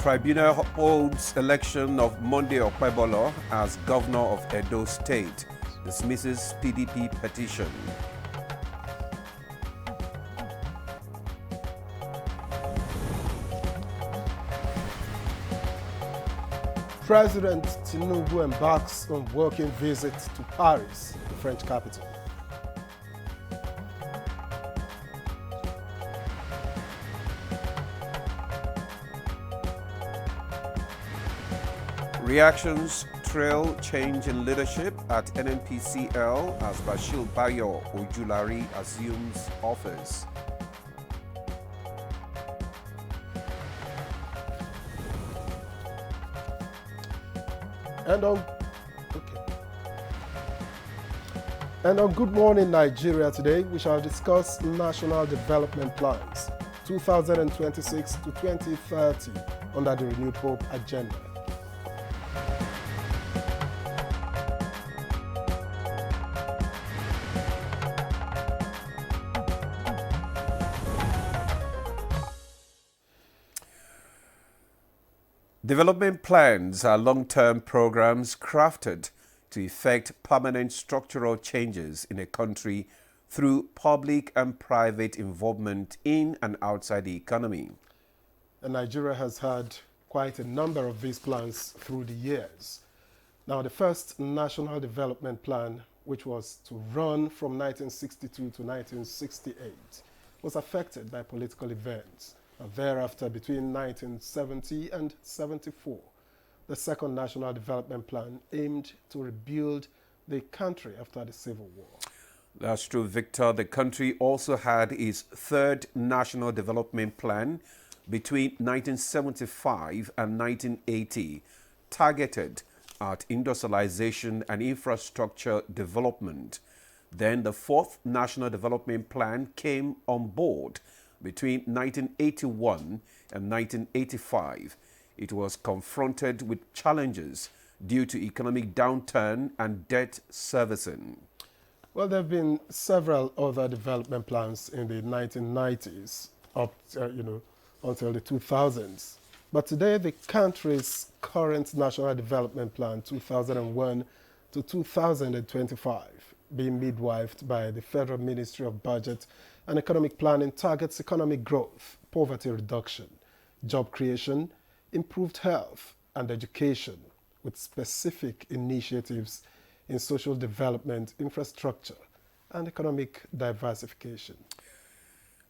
Tribunal holds election of Monday Okpebolo as governor of Edo State, dismisses PDP petition. President Tinubu embarks on working visit to Paris, the French capital. Reactions trail change in leadership at NNPCL as Bashir Bayo Ojulari assumes office. And on Good Morning Nigeria today, we shall discuss National Development Plans 2026 to 2030 under the Renewed Hope agenda. Development plans are long-term programs crafted to effect permanent structural changes in a country through public and private involvement in and outside the economy. And Nigeria has had quite a number of these plans through the years. Now, the first National Development Plan, which was to run from 1962 to 1968, was affected by political events. And thereafter, between 1970 and 74, the second National Development Plan aimed to rebuild the country after the Civil War. That's true, Victor. The country also had its third National Development Plan between 1975 and 1980, targeted at industrialization and infrastructure development. Then the fourth National Development Plan came on board between 1981 and 1985. It was confronted with challenges due to economic downturn and debt servicing. Well, there have been several other development plans in the 1990s up, until the 2000s. But today, the country's current National Development Plan 2001 to 2025, being midwifed by the Federal Ministry of Budget and Economic Planning, targets economic growth, poverty reduction, job creation, improved health and education, with specific initiatives in social development, infrastructure, and economic diversification.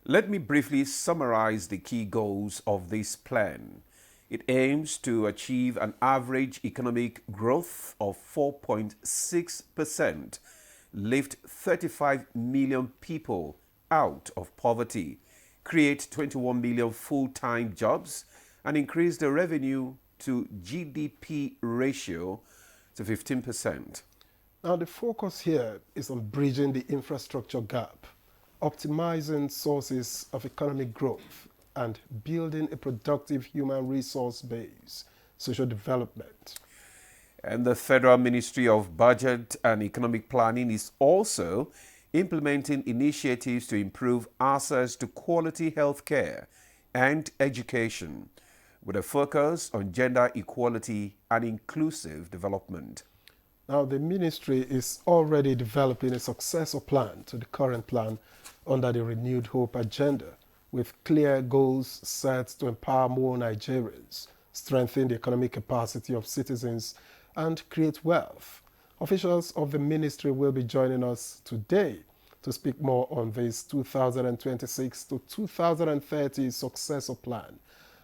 Let me briefly summarize the key goals of this plan. It aims to achieve an average economic growth of 4.6%, lift 35 million people out of poverty, create 21 million full-time jobs, and increase the revenue to GDP ratio to 15%. Now, the focus here is on bridging the infrastructure gap, optimizing sources of economic growth, and building a productive human resource base, social development. And the Federal Ministry of Budget and Economic Planning is also implementing initiatives to improve access to quality health care and education, with a focus on gender equality and inclusive development. Now, the ministry is already developing a successor plan to the current plan under the Renewed Hope agenda, with clear goals set to empower more Nigerians, strengthen the economic capacity of citizens, and create wealth. Officials of the ministry will be joining us today to speak more on this 2026 to 2030 successor plan.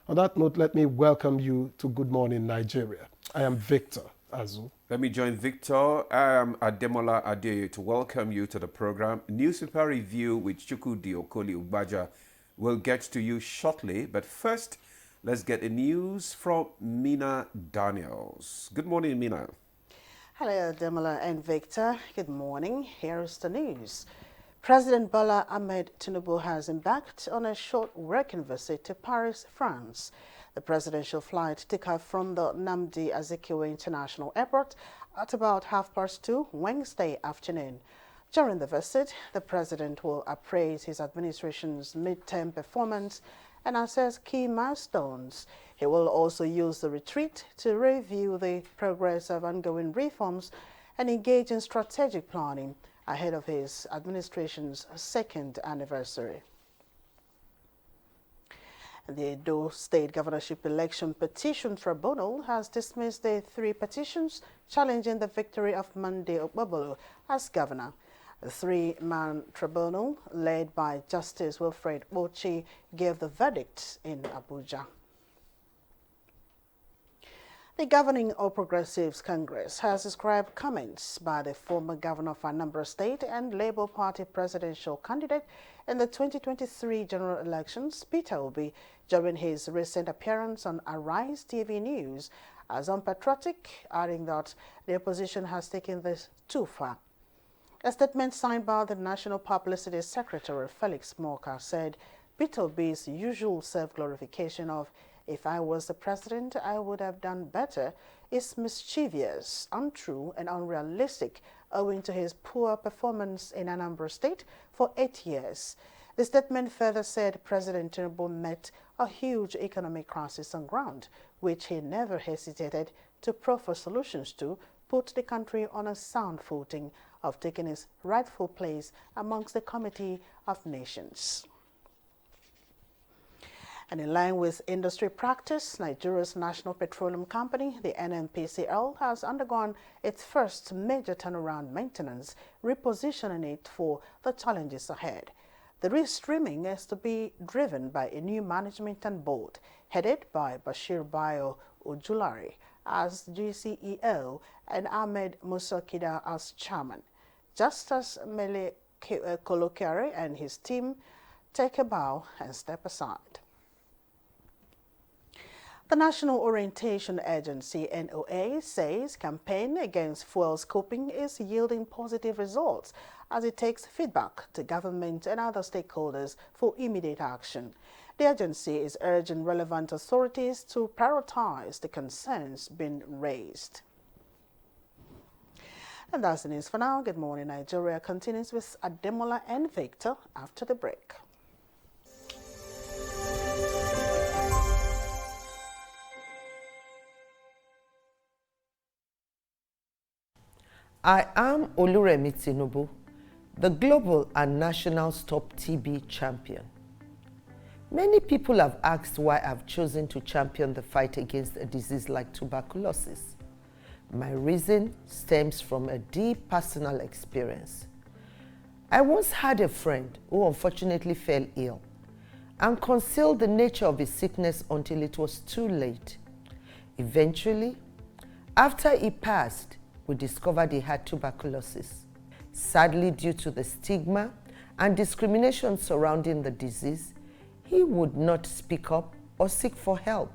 On that note, let me welcome you to Good Morning Nigeria. I am Victor Azu. Let me join Victor. I am Ademola Adeye to welcome you to the program. Newspaper review with Chukwudi Okoli Ugbaja will get to you shortly, but first, let's get the news from Mina Daniels. Good morning, Mina. Hello, Ademola and Victor. Good morning. Here is the news. President Bola Ahmed Tinubu has embarked on a short working visit to Paris, France. The presidential flight took off from the Nnamdi Azikiwe International Airport at about 2:30 Wednesday afternoon. During the visit, the president will appraise his administration's midterm performance and assess key milestones. He will also use the retreat to review the progress of ongoing reforms and engage in strategic planning ahead of his administration's second anniversary. The Edo State Governorship Election Petition Tribunal has dismissed the 3 petitions challenging the victory of Monday Okpebholo as governor. The 3-man tribunal, led by Justice Wilfred Ochi, gave the verdict in Abuja. The governing All Progressives Congress has described comments by the former governor of Anambra State and Labour Party presidential candidate in the 2023 general elections, Peter Obi, during his recent appearance on Arise TV News as unpatriotic, adding that the opposition has taken this too far. A statement signed by the National Publicity Secretary, Felix Morka, said Peter Obi's usual self-glorification of "if I was the president, I would have done better" is mischievous, untrue, and unrealistic, owing to his poor performance in Anambra State for 8 years. The statement further said President Tinubu met a huge economic crisis on ground, which he never hesitated to proffer solutions to put the country on a sound footing of taking its rightful place amongst the Committee of Nations. And in line with industry practice, Nigeria's National Petroleum Company, the NNPCL, has undergone its first major turnaround maintenance, repositioning it for the challenges ahead. The restreaming is to be driven by a new management and board, headed by Bashir Bayo Ojulari as GCEO and Ahmed Musakida as chairman, just as Mele Kolokere and his team take a bow and step aside. The National Orientation Agency, NOA, says campaign against fuel scoping is yielding positive results as it takes feedback to government and other stakeholders for immediate action. The agency is urging relevant authorities to prioritize the concerns being raised. And that's the news for now. Good morning, Nigeria continues with Ademola and Victor after the break. I am Oluremi Tinubu, the global and national Stop TB champion. Many people have asked why I've chosen to champion the fight against a disease like tuberculosis. My reason stems from a deep personal experience. I once had a friend who unfortunately fell ill and concealed the nature of his sickness until it was too late. Eventually, after he passed, we discovered he had tuberculosis. Sadly, due to the stigma and discrimination surrounding the disease, he would not speak up or seek for help.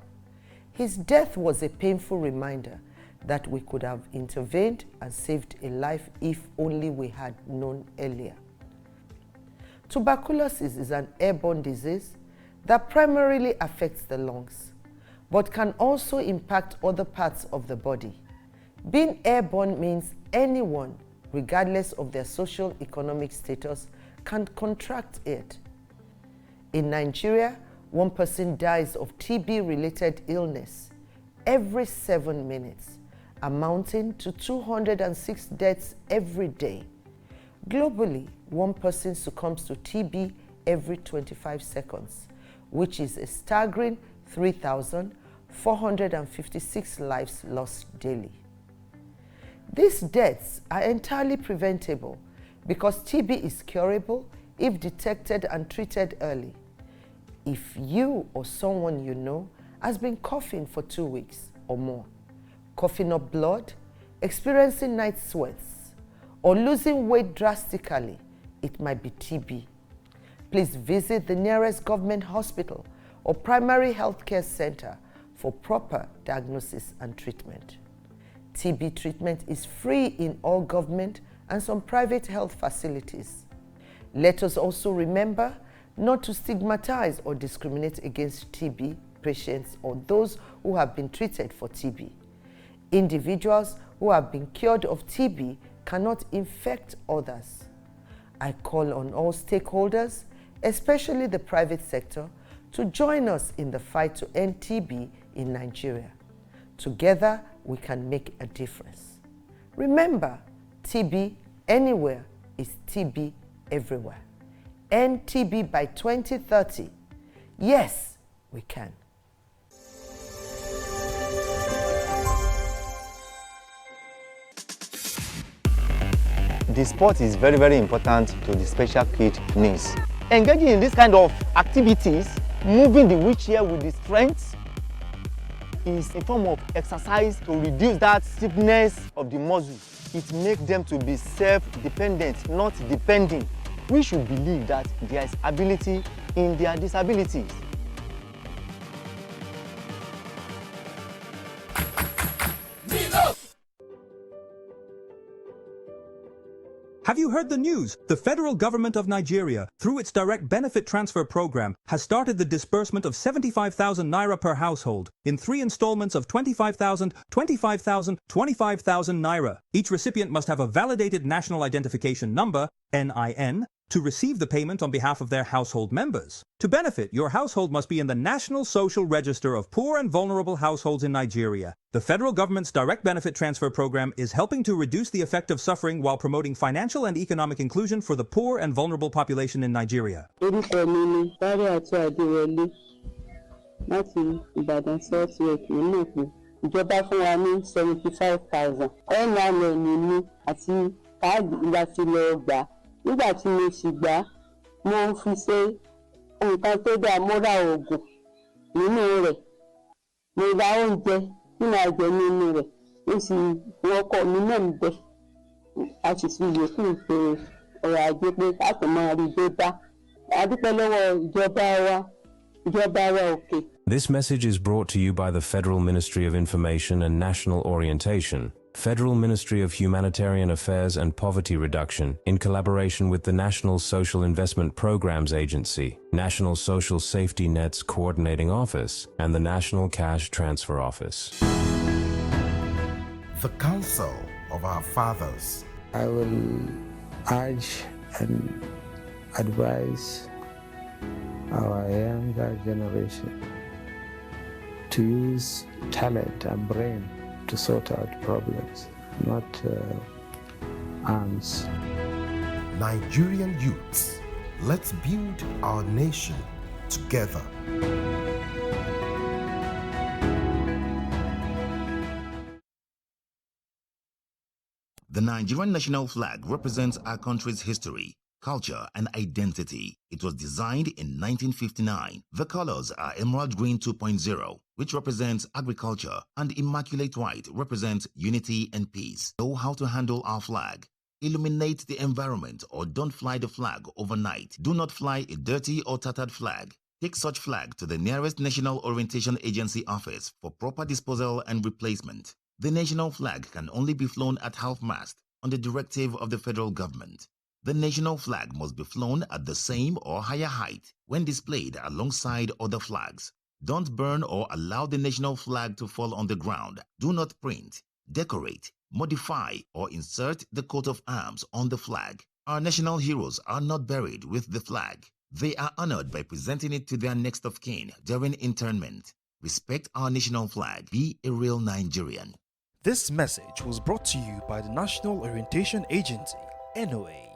His death was a painful reminder that we could have intervened and saved a life if only we had known earlier. Tuberculosis is an airborne disease that primarily affects the lungs, but can also impact other parts of the body. Being airborne means anyone, regardless of their social economic status, can contract it. In Nigeria, 1 person dies of TB-related illness every 7 minutes, amounting to 206 deaths every day. Globally, 1 person succumbs to TB every 25 seconds, which is a staggering 3,456 lives lost daily. These deaths are entirely preventable because TB is curable if detected and treated early. If you or someone you know has been coughing for 2 weeks or more, coughing up blood, experiencing night sweats, or losing weight drastically, it might be TB. Please visit the nearest government hospital or primary healthcare center for proper diagnosis and treatment. TB treatment is free in all government and some private health facilities. Let us also remember not to stigmatize or discriminate against TB patients or those who have been treated for TB. Individuals who have been cured of TB cannot infect others. I call on all stakeholders, especially the private sector, to join us in the fight to end TB in Nigeria. Together, we can make a difference. Remember, TB anywhere is TB everywhere. End TB by 2030. Yes, we can. The sport is very, very important to the special kid needs. Engaging in this kind of activities, moving the wheelchair with the strength, is a form of exercise to reduce that stiffness of the muscle. It makes them to be self-dependent, not depending. We should believe that there is ability in their disabilities. Have you heard the news? The federal government of Nigeria, through its direct benefit transfer program, has started the disbursement of 75,000 naira per household in 3 installments of 25,000, 25,000, 25,000 naira. Each recipient must have a validated national identification number, NIN, to receive the payment on behalf of their household members. To benefit, your household must be in the National Social Register of Poor and Vulnerable Households in Nigeria. The federal government's direct benefit transfer program is helping to reduce the effect of suffering while promoting financial and economic inclusion for the poor and vulnerable population in Nigeria. Ìjọba fún wa ní 75,000 NIN ní àti káàdì ìlàsílẹ̀ ọgbà. Nígbà tí mo sì gbà, mo fi ṣe nǹkan tó dáa, mo ra oògùn nínú rẹ̀, mo ra oúnjẹ tí màá jẹ nínú rẹ̀, mo sì wọkọ̀ mi náà ń bẹ. A sì fi yòókù ṣe ọrọ̀ ajé pé ká tó máa rí dé bá. A dúpẹ́ lọ́wọ́ ìjọba wa òkè. This message is brought to you by the Federal Ministry of Information and National Orientation, Federal Ministry of Humanitarian Affairs and Poverty Reduction, in collaboration with the National Social Investment Programs Agency, National Social Safety Nets Coordinating Office, and the National Cash Transfer Office. The Council of Our Fathers. I will urge and advise our younger generation to use talent and brain to sort out problems, not arms. Nigerian youths, let's build our nation together. The Nigerian national flag represents our country's history, culture, and identity. It was designed in 1959. The colors are Emerald Green 2.0, which represents agriculture, and Immaculate White represents unity and peace. Know how to handle our flag. Illuminate the environment or don't fly the flag overnight. Do not fly a dirty or tattered flag. Take such flag to the nearest National Orientation Agency office for proper disposal and replacement. The national flag can only be flown at half-mast on the directive of the federal government. The national flag must be flown at the same or higher height when displayed alongside other flags. Don't burn or allow the national flag to fall on the ground. Do not print, decorate, modify, or insert the coat of arms on the flag. Our national heroes are not buried with the flag. They are honored by presenting it to their next of kin during interment. Respect our national flag. Be a real Nigerian. This message was brought to you by the National Orientation Agency, NOA.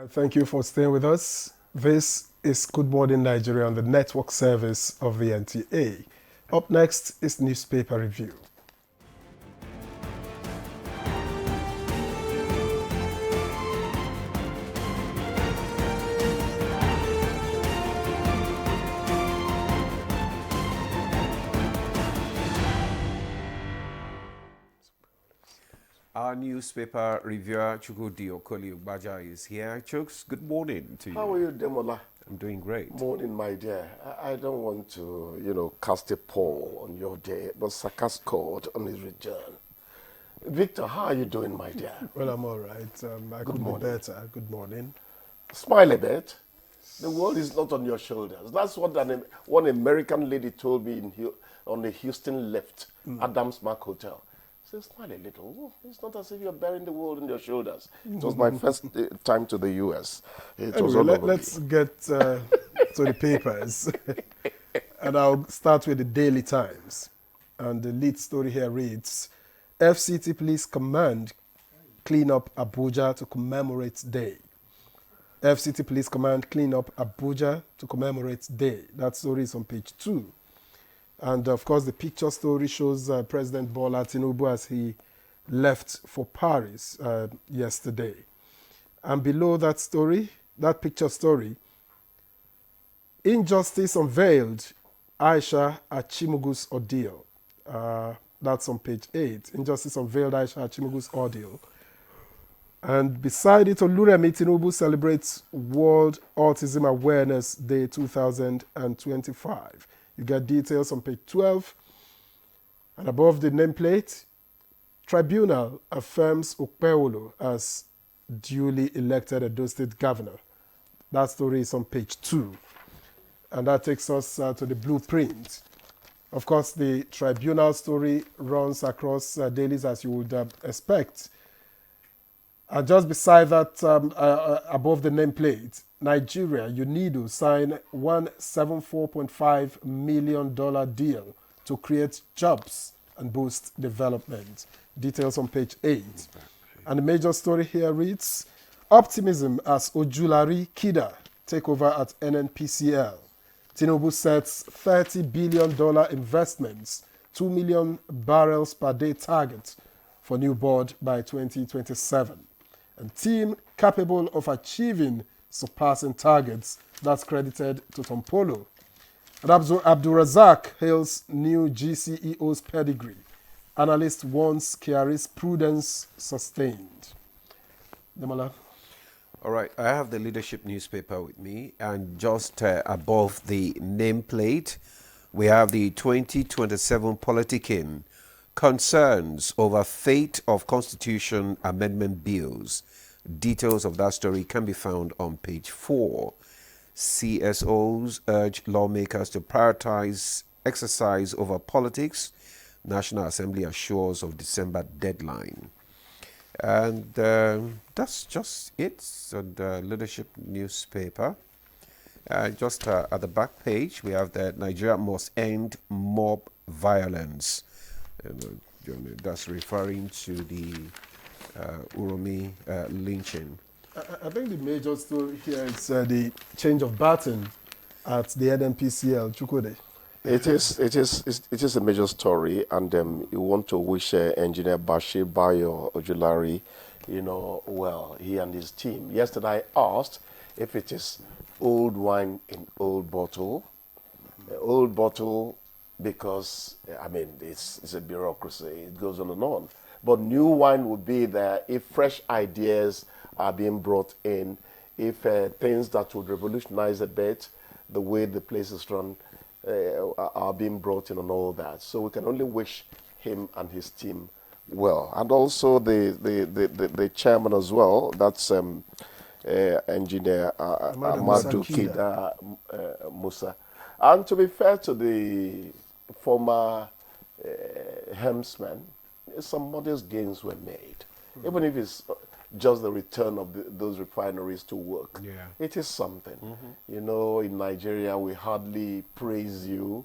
Thank you for staying with us. This is Good Morning Nigeria on the network service of the NTA. Up next is newspaper review. Our newspaper reviewer, Chukwudi Okoli-Ugbaja, is here. Chooks, good morning to you. How are you, Demola? I'm doing great. Morning, my dear. I don't want to, cast a pall on your day, but Saka scored on his return. Victor, how are you doing, my dear? Well, I'm all right. I could be better. Good morning. Smile a bit. The world is not on your shoulders. That's what one American lady told me on the Houston lift, Adams Mark Hotel. Say, smile a little. It's not as if you're bearing the world on your shoulders. It was my first time to the U.S. It was Anyway, let's get to the papers. And I'll start with the Daily Times. And the lead story here reads, FCT Police Command clean up Abuja to commemorate Day. FCT Police Command clean up Abuja to commemorate Day. That story is on page 2. And of course, the picture story shows President Bola Tinubu as he left for Paris yesterday. And below that story, that picture story, Injustice unveiled Aisha Achimugu's ordeal. That's on page 8. Injustice unveiled Aisha Achimugu's ordeal. And beside it, Oluremi Tinubu celebrates World Autism Awareness Day 2025. You get details on page 12. And above the nameplate, Tribunal affirms Okpebholo as duly elected Edo State Governor. That story is on page 2. And that takes us to the blueprint. Of course, the Tribunal story runs across dailies as you would expect. Just beside that, above the nameplate, Nigeria, UNIDO signed $174.5 million deal to create jobs and boost development. Details on page 8. And the major story here reads, Optimism as Ojulari Kida take over at NNPCL. Tinubu sets $30 billion investments, 2 million barrels per day target for new board by 2027. And team capable of achieving surpassing targets, that's credited to Tompolo. And Abdul Razak hails new GCEO's pedigree. Analyst warns Kyari's prudence sustained. Demola. All right, I have the leadership newspaper with me, and just above the nameplate, we have the 2027 Politicking, concerns over fate of Constitution Amendment bills. Details of that story can be found on page 4. CSOs urge lawmakers to prioritize exercise over politics. National Assembly assures of December deadline. And that's just it on the leadership newspaper. Just at the back page, we have that Nigeria must end mob violence. That's referring to the Uromi lynching. I think the major story here is the change of baton at the NNPCL, Chukwude. It is a major story, and you want to wish Engineer Bashir Bayo Ojulari, well, he and his team. Yesterday I asked if it is old wine in old bottle. Old bottle because, it's a bureaucracy. It goes on and on. But new wine would be there if fresh ideas are being brought in, if things that would revolutionize a bit the way the place is run are being brought in and all that. So we can only wish him and his team well. And also the chairman as well, that's Engineer Amadou Kida Musa. And to be fair to the former helmsman, some modest gains were made. Even if it's just the return of those refineries to work. Yeah. It is something. In Nigeria, we hardly praise you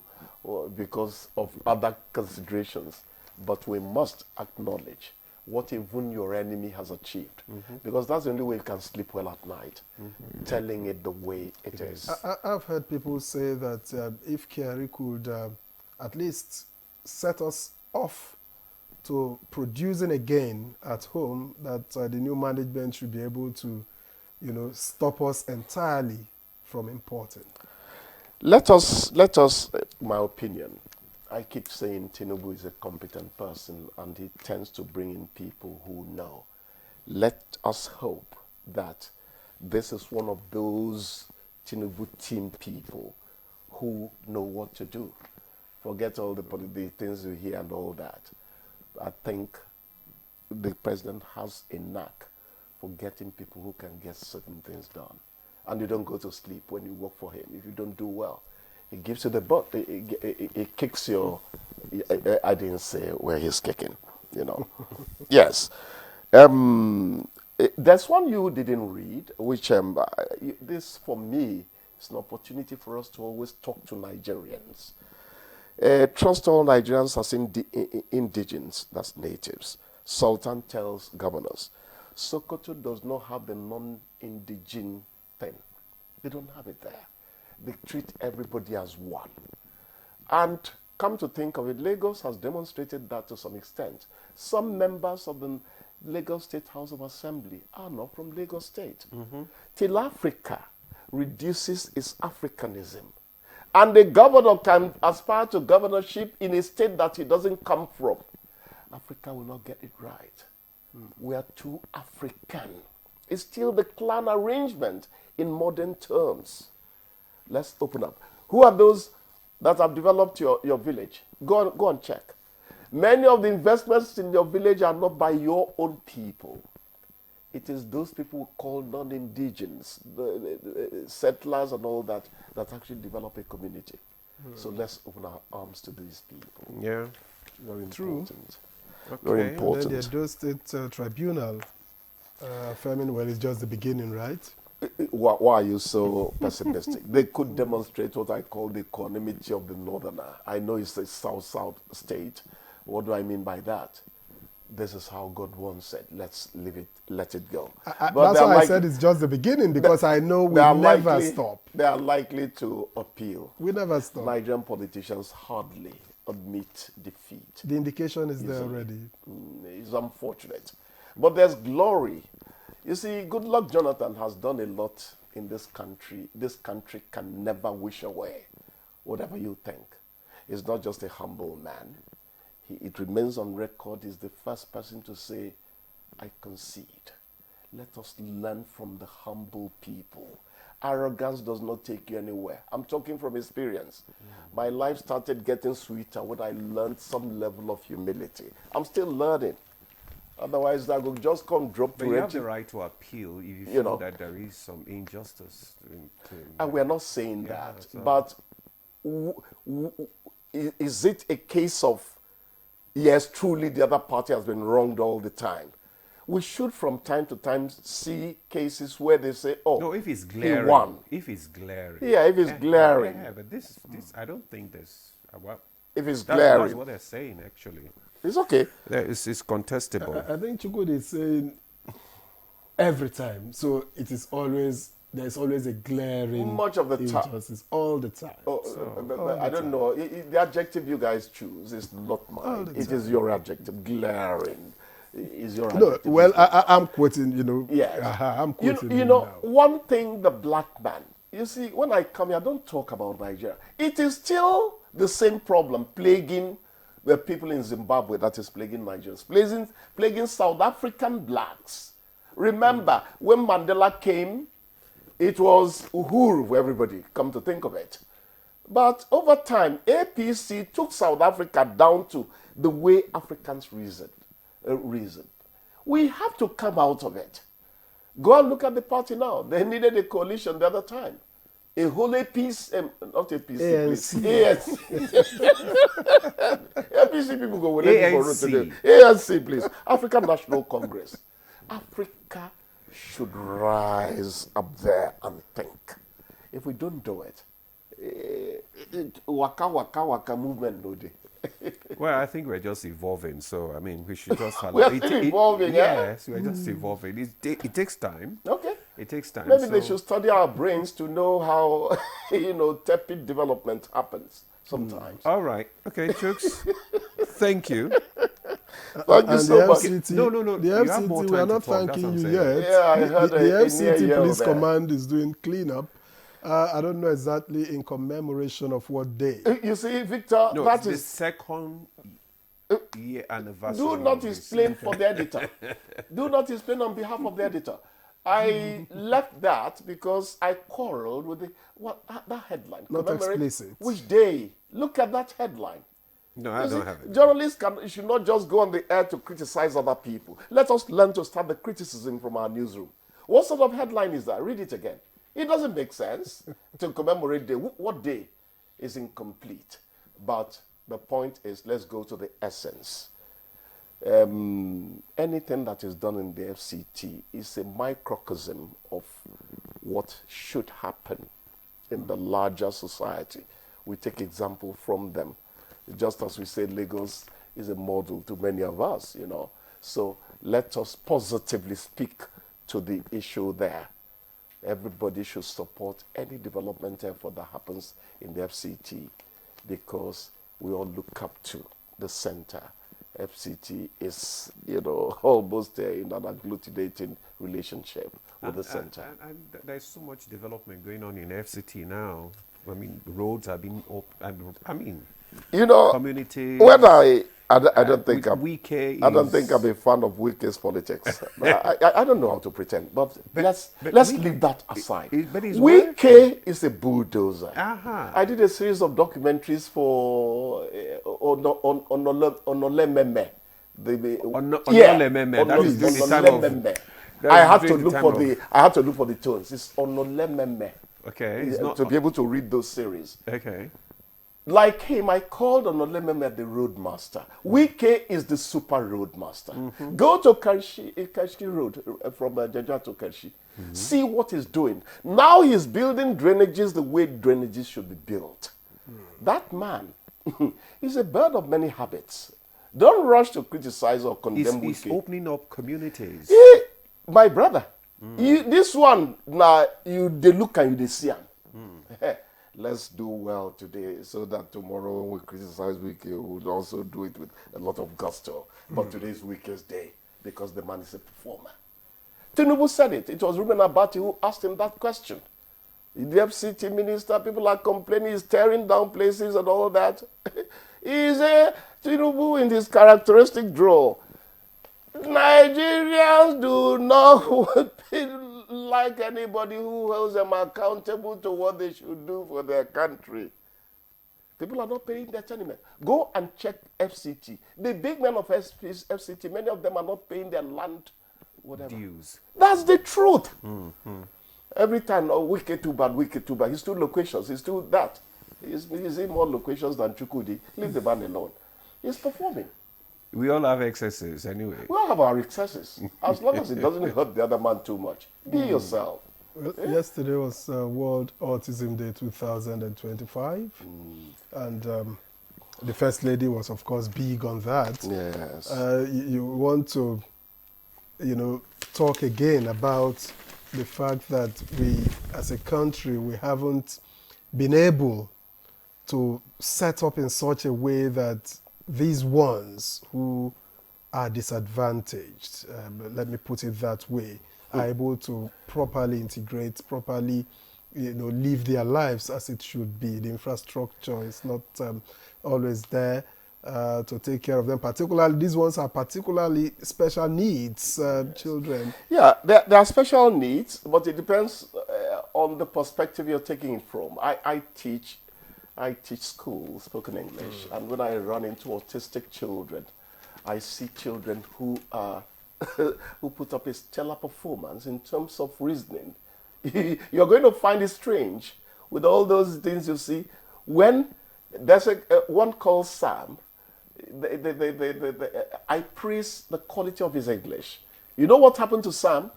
because of other considerations, but we must acknowledge what even your enemy has achieved, because that's the only way you can sleep well at night, telling it the way it is. I've heard people say that if Kyari could at least set us off to producing again at home, that the new management should be able to, stop us entirely from importing. Let us, my opinion, I keep saying Tinubu is a competent person and he tends to bring in people who know. Let us hope that this is one of those Tinubu team people who know what to do. Forget all the things you hear and all that. I think the president has a knack for getting people who can get certain things done. And you don't go to sleep when you work for him. If you don't do well, he gives you the butt. He kicks your... I didn't say where he's kicking. you know. Yes. There's one you didn't read, which this, for me, is an opportunity for us to always talk to Nigerians. Trust all Nigerians as indigenes, that's natives. Sultan tells governors, Sokoto does not have the non-indigene thing. They don't have it there. They treat everybody as one. And come to think of it, Lagos has demonstrated that to some extent. Some members of the Lagos State House of Assembly are not from Lagos State. Till Africa reduces its Africanism, and the governor can aspire to governorship in a state that he doesn't come from, Africa will not get it right. We are too African. It's still the clan arrangement in modern terms. Let's open up. Who are those that have developed your village? Go and check. Many of the investments in your village are not by your own people. It is those people who call non-indigens, the settlers and all that, that actually develop a community. So let's open our arms to these people. Yeah. Very True. important. Okay. Very And important. then the Edo State Tribunal affirming, well, it's just the beginning, right? Why are you so pessimistic? They could demonstrate what I call the equanimity of the northerner. I know it's a south-south state. What do I mean by that? This is how God once said, let's leave it, let it go. That's why I said it's just the beginning, because I know we never stop. They are likely to appeal. We never stop. Nigerian politicians hardly admit defeat. The indication is there already. It's unfortunate. But there's glory. You see, Goodluck Jonathan has done a lot in this country. This country can never wish away whatever you think. He's not just a humble man. It remains on record. He's the first person to say, I concede. Let us learn from the humble people. Arrogance does not take you anywhere. I'm talking from experience. My life started getting sweeter when I learned some level of humility. I'm still learning. Otherwise, I will just come drop to But you have the right to appeal if you feel that there is some injustice. And we're not saying that. so- But is it a case of, yes, truly the other party has been wronged all the time? We should from time to time see cases where they say, oh, no, if it's glaring. he won. If it's glaring. Yeah, if it's glaring. Yeah, but this, I don't think there's, well, If it's that's glaring. what they're saying, actually. It's okay. It's contestable. I think Chukwudi is saying every time. So it is always, there's always a glaring Much of the time. injustice all the time. I don't know. The adjective you guys choose is not mine. It is your adjective. Glaring is your No, adjective. well, I'm quoting, Yes. I'm quoting You him know, now. one thing, the black man, you see, when I come here, I don't talk about Nigeria. It is still the same problem plaguing the people in Zimbabwe that is plaguing Nigerians, plaguing South African blacks. Remember, when Mandela came, it was Uhuru for everybody, come to think of it. But over time, APC took South Africa down to the way Africans reason. We have to come out of it. Go and look at the party now. They needed a coalition the other time. A whole APC, not APC, please. APC people go with ANC. ANC, please. African National Congress. Africa should rise up there and think. If we don't do it, waka waka waka movement no day. Well, I think we're just evolving, so I mean, we should just We are still evolving, yeah? Yes, we're just evolving. It takes time. Okay. It takes time. Maybe they should study our brains to know how, tepid development happens sometimes. All right. Okay, Chooks. Thank you. Thank you so much. No. The You have more FCT, we are time to not talk, that's thanking what you I'm yet. saying. Yeah, I heard the a near FCT yell Police there. Command is doing cleanup. I don't know exactly in commemoration of what day. You see, Victor, No, that it's the is... second year anniversary. Do not of this. explain for the editor. Do not explain on behalf of the editor. I left that because I quarreled with that headline. Not Commemorate explicit. Which day? Look at that headline. No, I don't have it. Journalists should not just go on the air to criticize other people. Let us learn to start the criticism from our newsroom. What sort of headline is that? Read it again. It doesn't make sense to commemorate day. What day is incomplete? But the point is, let's go to the essence. anything that is done in the FCT is a microcosm of what should happen in the larger society. We take example from them. Just as we say Lagos is a model to many of us, you know. So let us positively speak to the issue there. Everybody should support any development effort that happens in the FCT because we all look up to the center. FCT is, you know, almost in an agglutinating relationship with the center. And there's so much development going on in FCT now. I mean, roads have been open. I mean, you know, communities. When I don't think I'm a fan of Wike's politics. I don't know how to pretend, but let's leave that aside. Wike is a bulldozer. I did a series of documentaries for Onolememe. Onolememe. That is during the time of. I had to look for the tones. It's Onolememe. Okay. To be able to read those series. Okay. Like him, I called on Olememe the roadmaster. Wike is the super roadmaster. Go to Kershi Road from Jaja to Kershi. See what he's doing. Now he's building drainages the way drainages should be built. That man is a bird of many habits. Don't rush to criticize or condemn Wike. He's opening up communities. My brother, this one, now they look and they see him. Let's do well today so that tomorrow when we criticize Wike, we would also do it with a lot of gusto. But today is Wike's day because the man is a performer. Tinubu said it. It was Ruben Abati who asked him that question. The FCT minister, people are complaining he's tearing down places and all that. He's a Tinubu in his characteristic drawl. Nigerians do not like anybody who holds them accountable to what they should do for their country. People are not paying their tournament. Go and check FCT. The big men of FCT, many of them are not paying their land, whatever. Dues. That's the truth. Every time, Wike too bad. He's 2 locations. He's still that. He's in more locations than Chukudi. Leave the man alone. He's performing. We all have excesses anyway. We all have our excesses. As long as it doesn't hurt the other man too much. Be yourself. Well, yesterday was World Autism Day 2025. And the First Lady was, of course, big on that. Yes. You want to, talk again about the fact that we, as a country, we haven't been able to set up in such a way that these ones who are disadvantaged, let me put it that way, are able to properly integrate, properly, live their lives as it should be. The infrastructure is not always there to take care of them. Particularly, these ones are particularly special needs children. Yeah, there are special needs, but it depends on the perspective you're taking it from. I teach school, spoken English, and when I run into autistic children, I see children who are who put up a stellar performance in terms of reasoning. You're going to find it strange with all those things you see. When there's one called Sam, I praise the quality of his English. You know what happened to Sam?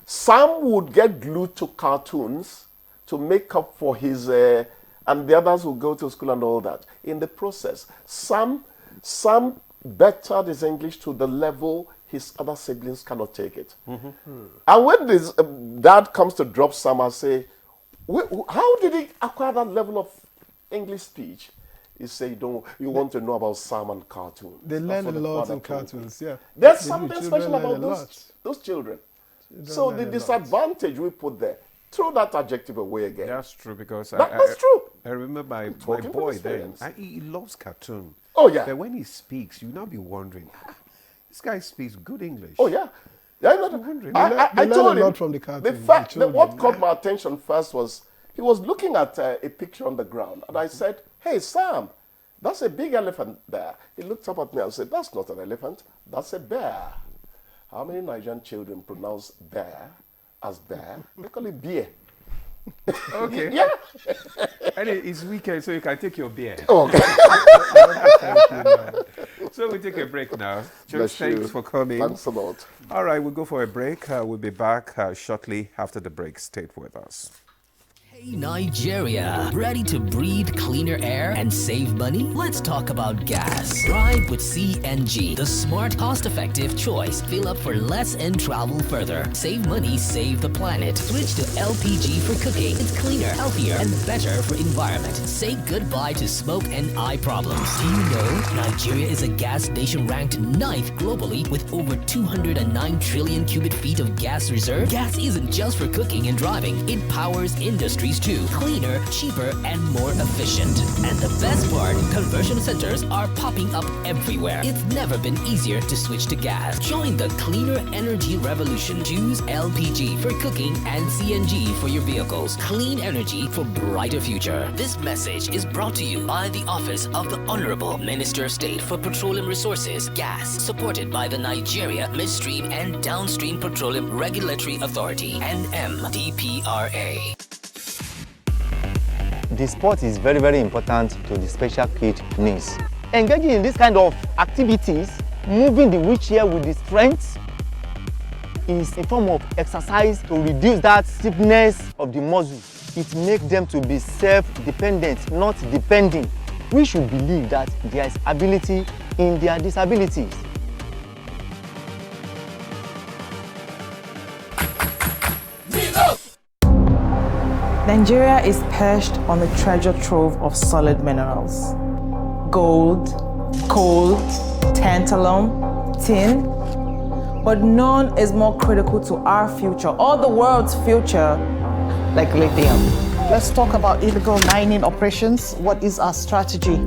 Sam would get glued to cartoons to make up for his... and the others will go to school and all that. In the process, Sam bettered his English to the level his other siblings cannot take it. And when this dad comes to drop Sam, I say, how did he acquire that level of English speech? He say, you want to know about Sam and cartoons. They learn a lot in cartoons, yeah. There's something special about those children. So the disadvantage we put there, throw that adjective away again. That's true, because that's true. I remember my boy then. He loves cartoon. Oh, yeah. But when he speaks, you now be wondering, this guy speaks good English. Oh, yeah. I told him, a lot from the cartoon. The fact that what caught my attention first was, he was looking at a picture on the ground, and I said, hey, Sam, that's a big elephant there. He looked up at me and said, that's not an elephant, that's a bear. How many Nigerian children pronounce bear as bear? They call it beer. Okay. Yeah. And it's weekend, so you can take your beer. Okay. So we take a break now. Bless Thanks you. for coming. Thanks a lot. All right, we'll go for a break. We'll be back shortly after the break. Stay with us. Hey Nigeria, ready to breathe cleaner air and save money? Let's talk about gas. Ride with CNG, the smart, cost-effective choice. Fill up for less and travel further. Save money, save the planet. Switch to LPG for cooking. It's cleaner, healthier, and better for environment. Say goodbye to smoke and eye problems. Do you know Nigeria is a gas nation ranked 9th globally with over 209 trillion cubic feet of gas reserve? Gas isn't just for cooking and driving. It powers industries too. Cleaner, cheaper, and more efficient. And the best part, conversion centers are popping up everywhere. It's never been easier to switch to gas. Join the cleaner energy revolution. Choose LPG for cooking and CNG for your vehicles. Clean energy for brighter future. This message is brought to you by the Office of the Honorable Minister of State for Petroleum Resources, Gas, supported by the Nigeria Midstream and Downstream Petroleum Regulatory Authority, NMDPRA. The sport is very, very important to the special kid needs. Engaging in this kind of activities, moving the wheelchair with the strength, is a form of exercise to reduce that stiffness of the muscle. It makes them to be self-dependent, not depending. We should believe that there is ability in their disabilities. Nigeria is perched on the treasure trove of solid minerals. Gold, coal, tantalum, tin, but none is more critical to our future or the world's future like lithium. Let's talk about illegal mining operations. What is our strategy?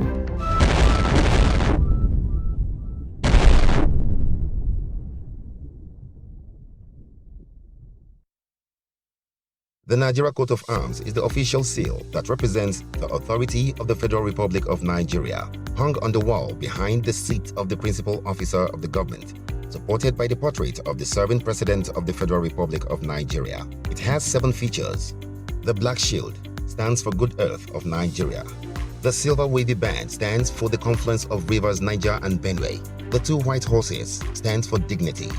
The Nigeria Coat of Arms is the official seal that represents the authority of the Federal Republic of Nigeria, hung on the wall behind the seat of the principal officer of the government, supported by the portrait of the serving President of the Federal Republic of Nigeria. It has 7 features. The black shield stands for Good Earth of Nigeria. The silver wavy band stands for the confluence of rivers Niger and Benue. The 2 white horses stands for dignity.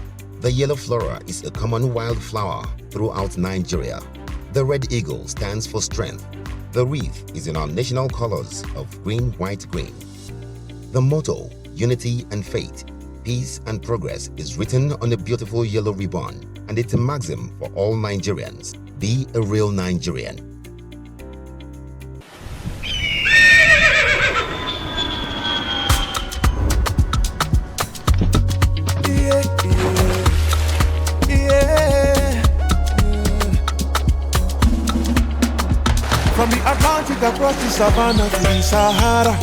The yellow flora is a common wildflower throughout Nigeria. The red eagle stands for strength. The wreath is in our national colors of green, white, green. The motto, unity and faith, peace and progress, is written on a beautiful yellow ribbon, and it's a maxim for all Nigerians. Be a real Nigerian. From the Atlantic across the savannah to the Sahara,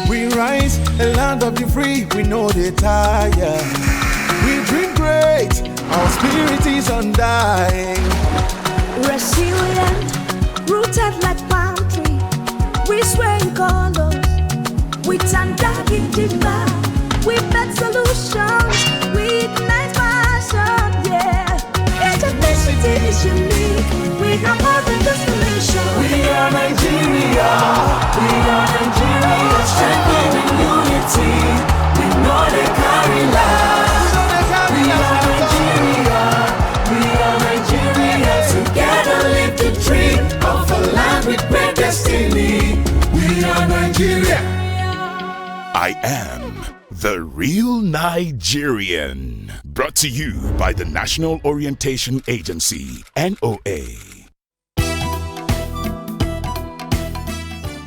we rise, a land of the free, we know they tire. We dream great, our spirit is undying. Resilient, rooted like palm tree, we sway in colors, with undying demand. We bet solutions, we ignite passion, yeah. Each ethnicity is unique, we have more than just a nation. We are Nigeria, strengthening unity. We know they carry lives. We are Nigeria, together live the dream of a land with great destiny. We are Nigeria. I am the real Nigerian. Brought to you by the National Orientation Agency, NOA.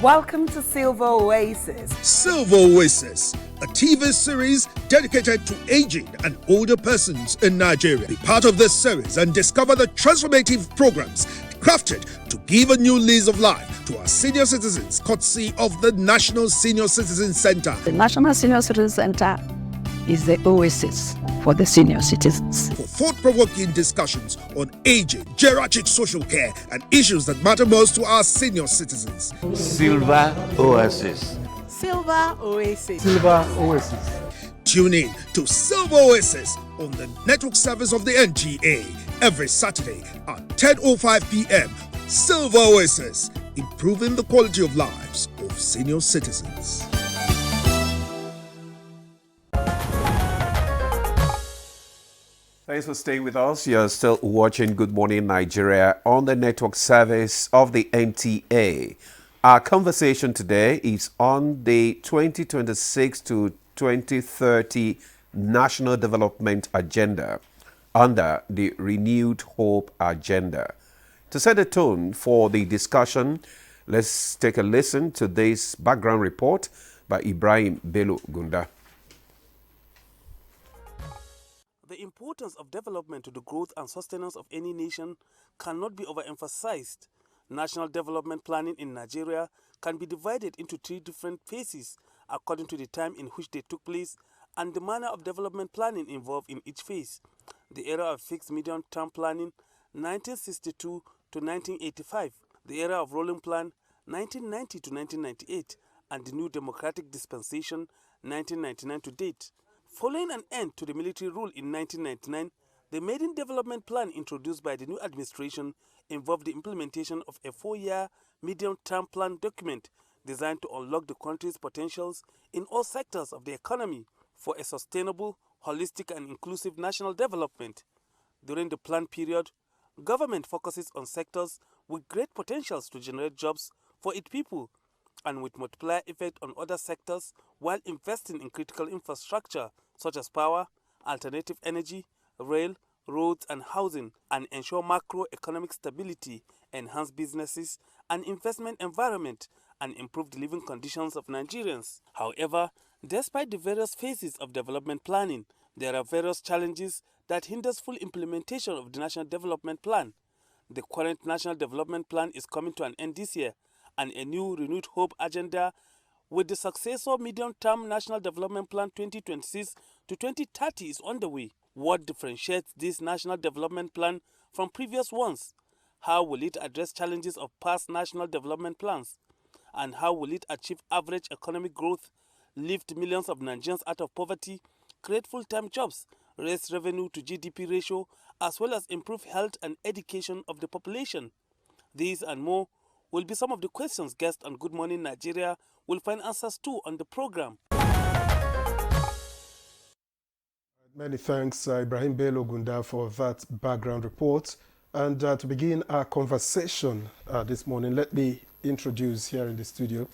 Welcome to Silver Oasis. Silver Oasis, a TV series dedicated to aging and older persons in Nigeria. Be part of this series and discover the transformative programs crafted to give a new lease of life to our senior citizens, courtesy of the National Senior Citizen Center. The National Senior Citizen Center is the oasis for the senior citizens. For thought-provoking discussions on aging, geriatric social care, and issues that matter most to our senior citizens. Silver Oasis. Silver Oasis. Silver Oasis. Tune in to Silver Oasis on the network service of the NTA every Saturday at 10:05 p.m. Silver Oasis, improving the quality of lives of senior citizens. Thanks for staying with us. You're still watching Good Morning Nigeria on the network service of the NTA. Our conversation today is on the 2026 to 2030 National Development Agenda under the Renewed Hope Agenda. To set the tone for the discussion, let's take a listen to this background report by Ibrahim Bello Gunda. The importance of development to the growth and sustenance of any nation cannot be overemphasized. National development planning in Nigeria can be divided into three different phases according to the time in which they took place and the manner of development planning involved in each phase. The era of fixed medium-term planning, 1962 to 1985, the era of rolling plan, 1990 to 1998, and the new democratic dispensation, 1999 to date. Following an end to the military rule in 1999, the maiden development plan introduced by the new administration involved the implementation of a 4-year medium-term plan document designed to unlock the country's potentials in all sectors of the economy for a sustainable, holistic and inclusive national development. During the plan period, government focuses on sectors with great potentials to generate jobs for its people and with multiplier effect on other sectors while investing in critical infrastructure such as power, alternative energy, rail, roads and housing, and ensure macroeconomic stability, enhance businesses and investment environment, and improve the living conditions of Nigerians. However, despite the various phases of development planning, there are various challenges that hinders full implementation of the National Development Plan. The current National Development Plan is coming to an end this year, and a new Renewed Hope Agenda with the successor Medium-Term National Development Plan 2026 to 2030 is underway. What differentiates this National Development Plan from previous ones? How will it address challenges of past National Development Plans? And how will it achieve average economic growth, lift millions of Nigerians out of poverty, create full-time jobs, raise revenue to GDP ratio, as well as improve health and education of the population? These and more will be some of the questions guests on Good Morning Nigeria will find answers to on the program. Many thanks, Ibrahim Bello Gunda, for that background report. And to begin our conversation this morning, let me introduce here in the studio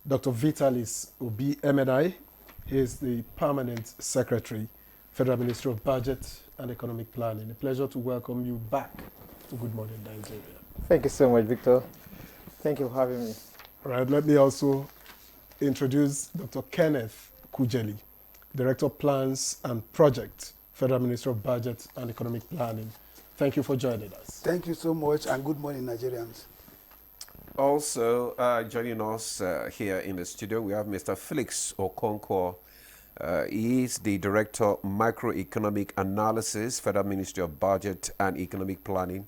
Dr. Vitalis Obi Emedai. He is the Permanent Secretary, Federal Ministry of Budget and Economic Planning. A pleasure to welcome you back to Good Morning Nigeria. Thank you so much, Victor. Thank you for having me. All right, let me also introduce Dr. Kenneth Kujeli, Director of Plans and Project, Federal Ministry of Budget and Economic Planning. Thank you for joining us. Thank you so much, and good morning, Nigerians. Also joining us here in the studio, we have Mr. Felix Okonkwo. He is the Director of Macroeconomic Analysis, Federal Ministry of Budget and Economic Planning.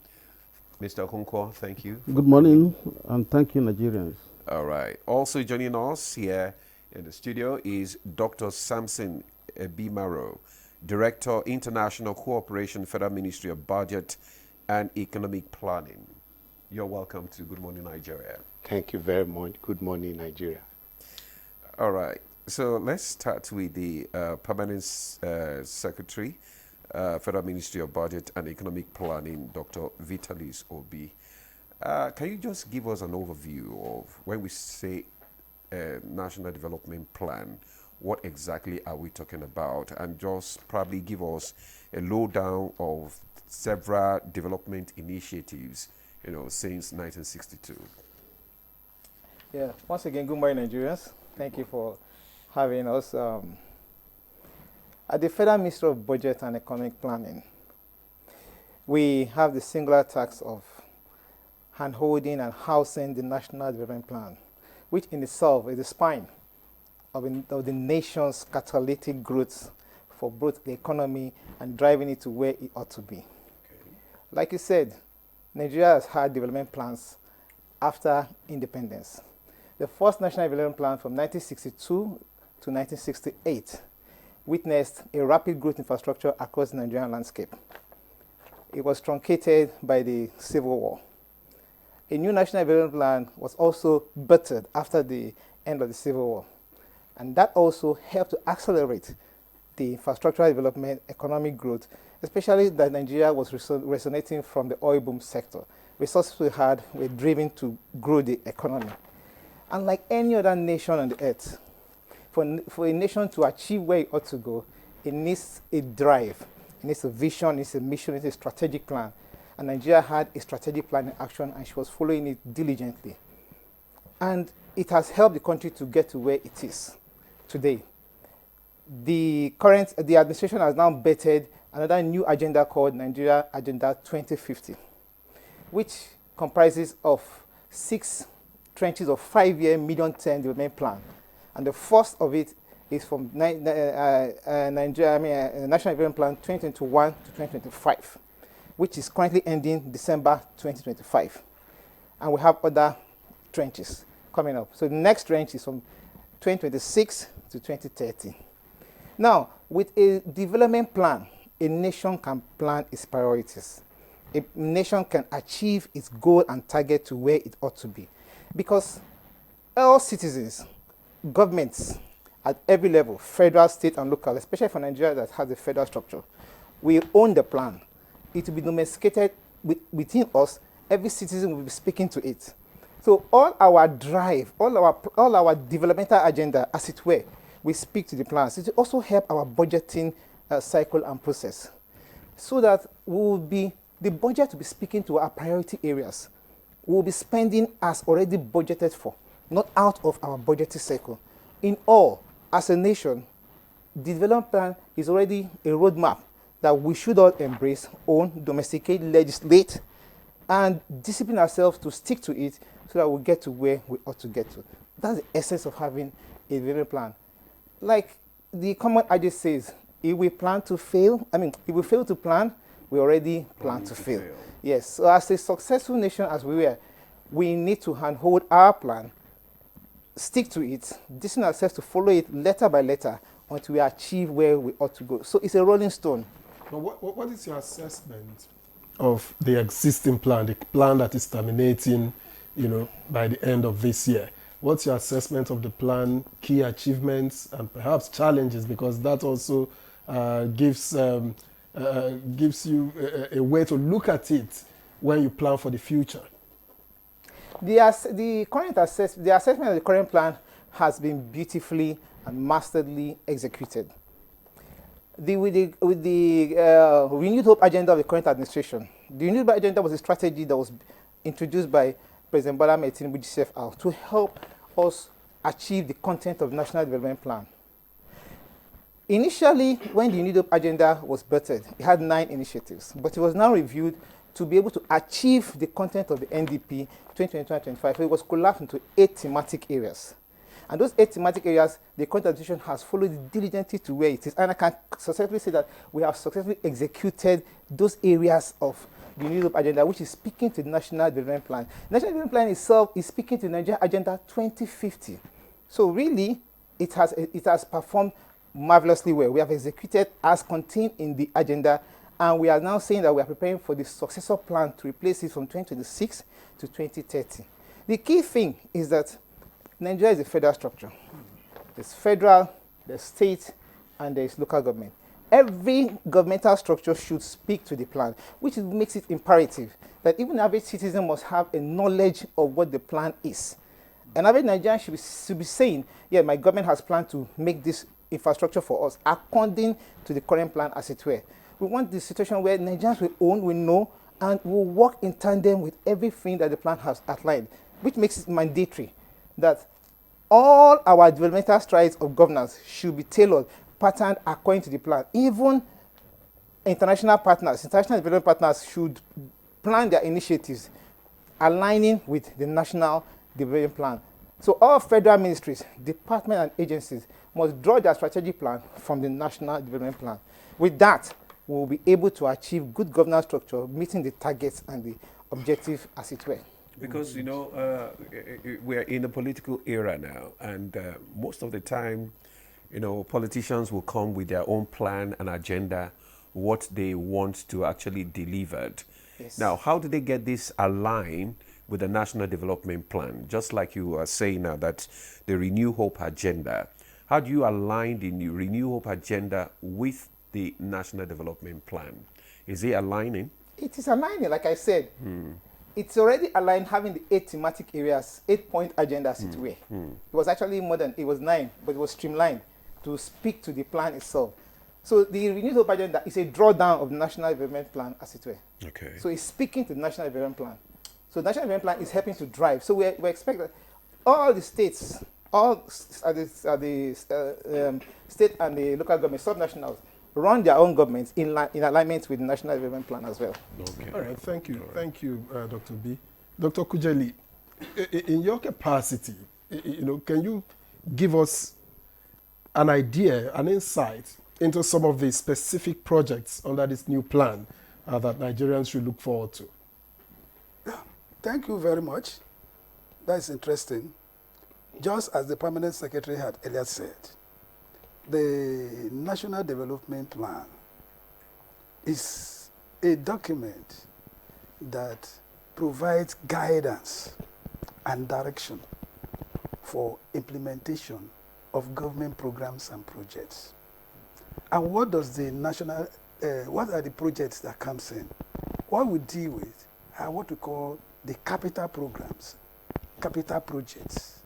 Mr. Okonkwo, thank you. Good morning, and thank you, Nigerians. All right. Also joining us here in the studio is Dr. Samson Ebimaro, Director, International Cooperation, Federal Ministry of Budget and Economic Planning. You're welcome to Good Morning Nigeria. Thank you very much. Good morning, Nigeria. All right. So let's start with the Permanent Secretary, Federal Ministry of Budget and Economic Planning, Dr. Vitalis Obi. Can you just give us an overview of when we say National Development Plan, what exactly are we talking about? And just probably give us a lowdown of several development initiatives, since 1962. Yeah, once again, good morning, Nigerians. Thank you for having us. At the Federal Ministry of Budget and Economic Planning, we have the singular task of handholding and housing the National Development Plan, which in itself is the spine of the nation's catalytic growth for both the economy and driving it to where it ought to be. Okay. Like you said, Nigeria has had development plans after independence. The first National Development Plan from 1962 to 1968 witnessed a rapid growth infrastructure across the Nigerian landscape. It was truncated by the Civil War. A new National Development Plan was also birthed after the end of the Civil War. And that also helped to accelerate the infrastructural development, economic growth, especially that Nigeria was resonating from the oil boom sector. Resources we had were driven to grow the economy. And like any other nation on the earth, for a nation to achieve where it ought to go, it needs a drive, it needs a vision, it needs a mission, it needs a strategic plan. And Nigeria had a strategic plan in action, and she was following it diligently. And it has helped the country to get to where it is today. The administration has now bettered another new agenda called Nigeria Agenda 2050, which comprises of 6 trenches of 5-year medium-term development plan. And the first of it is from National Development Plan 2021 to 2025, which is currently ending December 2025. And we have other trenches coming up. So the next trench is from 2026 to 2030. Now, with a development plan, a nation can plan its priorities. A nation can achieve its goal and target to where it ought to be. Because all citizens, governments at every level, federal, state, and local, especially for Nigeria that has a federal structure, we own the plan. It will be domesticated within us. Every citizen will be speaking to it. So all our drive, all our developmental agenda, as it were, we speak to the plans. It will also help our budgeting cycle and process, so that the budget will be speaking to our priority areas. We will be spending as already budgeted for, not out of our budgeting cycle. In all, as a nation, the development plan is already a roadmap that we should all embrace, own, domesticate, legislate, and discipline ourselves to stick to it so that we get to where we ought to get to. That's the essence of having a development plan. Like the common adage says, if we plan to fail, if we fail to plan, we already plan to fail. Yes, so as a successful nation as we were, we need to handhold our plan, stick to it, discipline ourselves to follow it letter by letter until we achieve where we ought to go. So it's a rolling stone. But what is your assessment of the existing plan, the plan that is terminating, by the end of this year? What's your assessment of the plan, key achievements, and perhaps challenges? Because that also gives you a way to look at it when you plan for the future. The assessment of the current plan has been beautifully and masterfully executed. With the renewed hope agenda of the current administration, the renewed hope agenda was a strategy that was introduced by President Bola Ahmed Tinubu GCFR to help us achieve the content of the National Development Plan. Initially, when the renewed hope agenda was birthed, it had 9 initiatives, but it was now reviewed to be able to achieve the content of the NDP 2021-25. So it was collapsed into 8 thematic areas. And those 8 thematic areas, the current administration has followed diligently to where it is. And I can successfully say that we have successfully executed those areas of the renewed hope agenda, which is speaking to the National Development Plan. The National Development Plan itself is speaking to the Nigeria Agenda 2050. So really, it has performed marvelously well. We have executed as contained in the agenda, and we are now saying that we are preparing for the successor plan to replace it from 2026 to 2030. The key thing is that Nigeria is a federal structure. There's federal, there's state, and there's local government. Every governmental structure should speak to the plan, which makes it imperative that even average citizen must have a knowledge of what the plan is. An average Nigerian should be saying, yeah, my government has planned to make this infrastructure for us according to the current plan, as it were. We want the situation where Nigerians will own, will know, and will work in tandem with everything that the plan has outlined, which makes it mandatory that all our developmental strides of governance should be tailored, patterned according to the plan. Even international development partners should plan their initiatives aligning with the National Development Plan. So all federal ministries, departments, and agencies must draw their strategic plan from the National Development Plan. With that, we will be able to achieve good governance structure, meeting the targets and the objective, as it were. Because, we're in a political era now, and most of the time, politicians will come with their own plan and agenda, what they want to actually deliver. Yes. Now, how do they get this aligned with the National Development Plan? Just like you are saying now that the Renew Hope agenda, how do you align the Renew Hope agenda with the National Development Plan? Is it aligning? It is aligning, like I said. It's already aligned, having the 8 thematic areas, 8-point agenda, as it were. It was actually more than, it was 9, but it was streamlined to speak to the plan itself. So the renewed hope agenda is a drawdown of the National Development Plan, as it were. Okay. So it's speaking to the National Development Plan. So the National Development Plan is helping to drive. So we expect that all the states, all the state and the local government, subnationals, run their own governments in alignment with the National Development Plan as well. Okay. All right, thank you. Thank you, Dr. B. Dr. Kujeli, in your capacity, can you give us an idea, an insight into some of the specific projects under this new plan that Nigerians should look forward to? Thank you very much. That's interesting. Just as the Permanent Secretary had earlier said, the National Development Plan is a document that provides guidance and direction for implementation of government programs and projects. And what does the national, what are the projects that comes in? What we deal with are what we call the capital programs, capital projects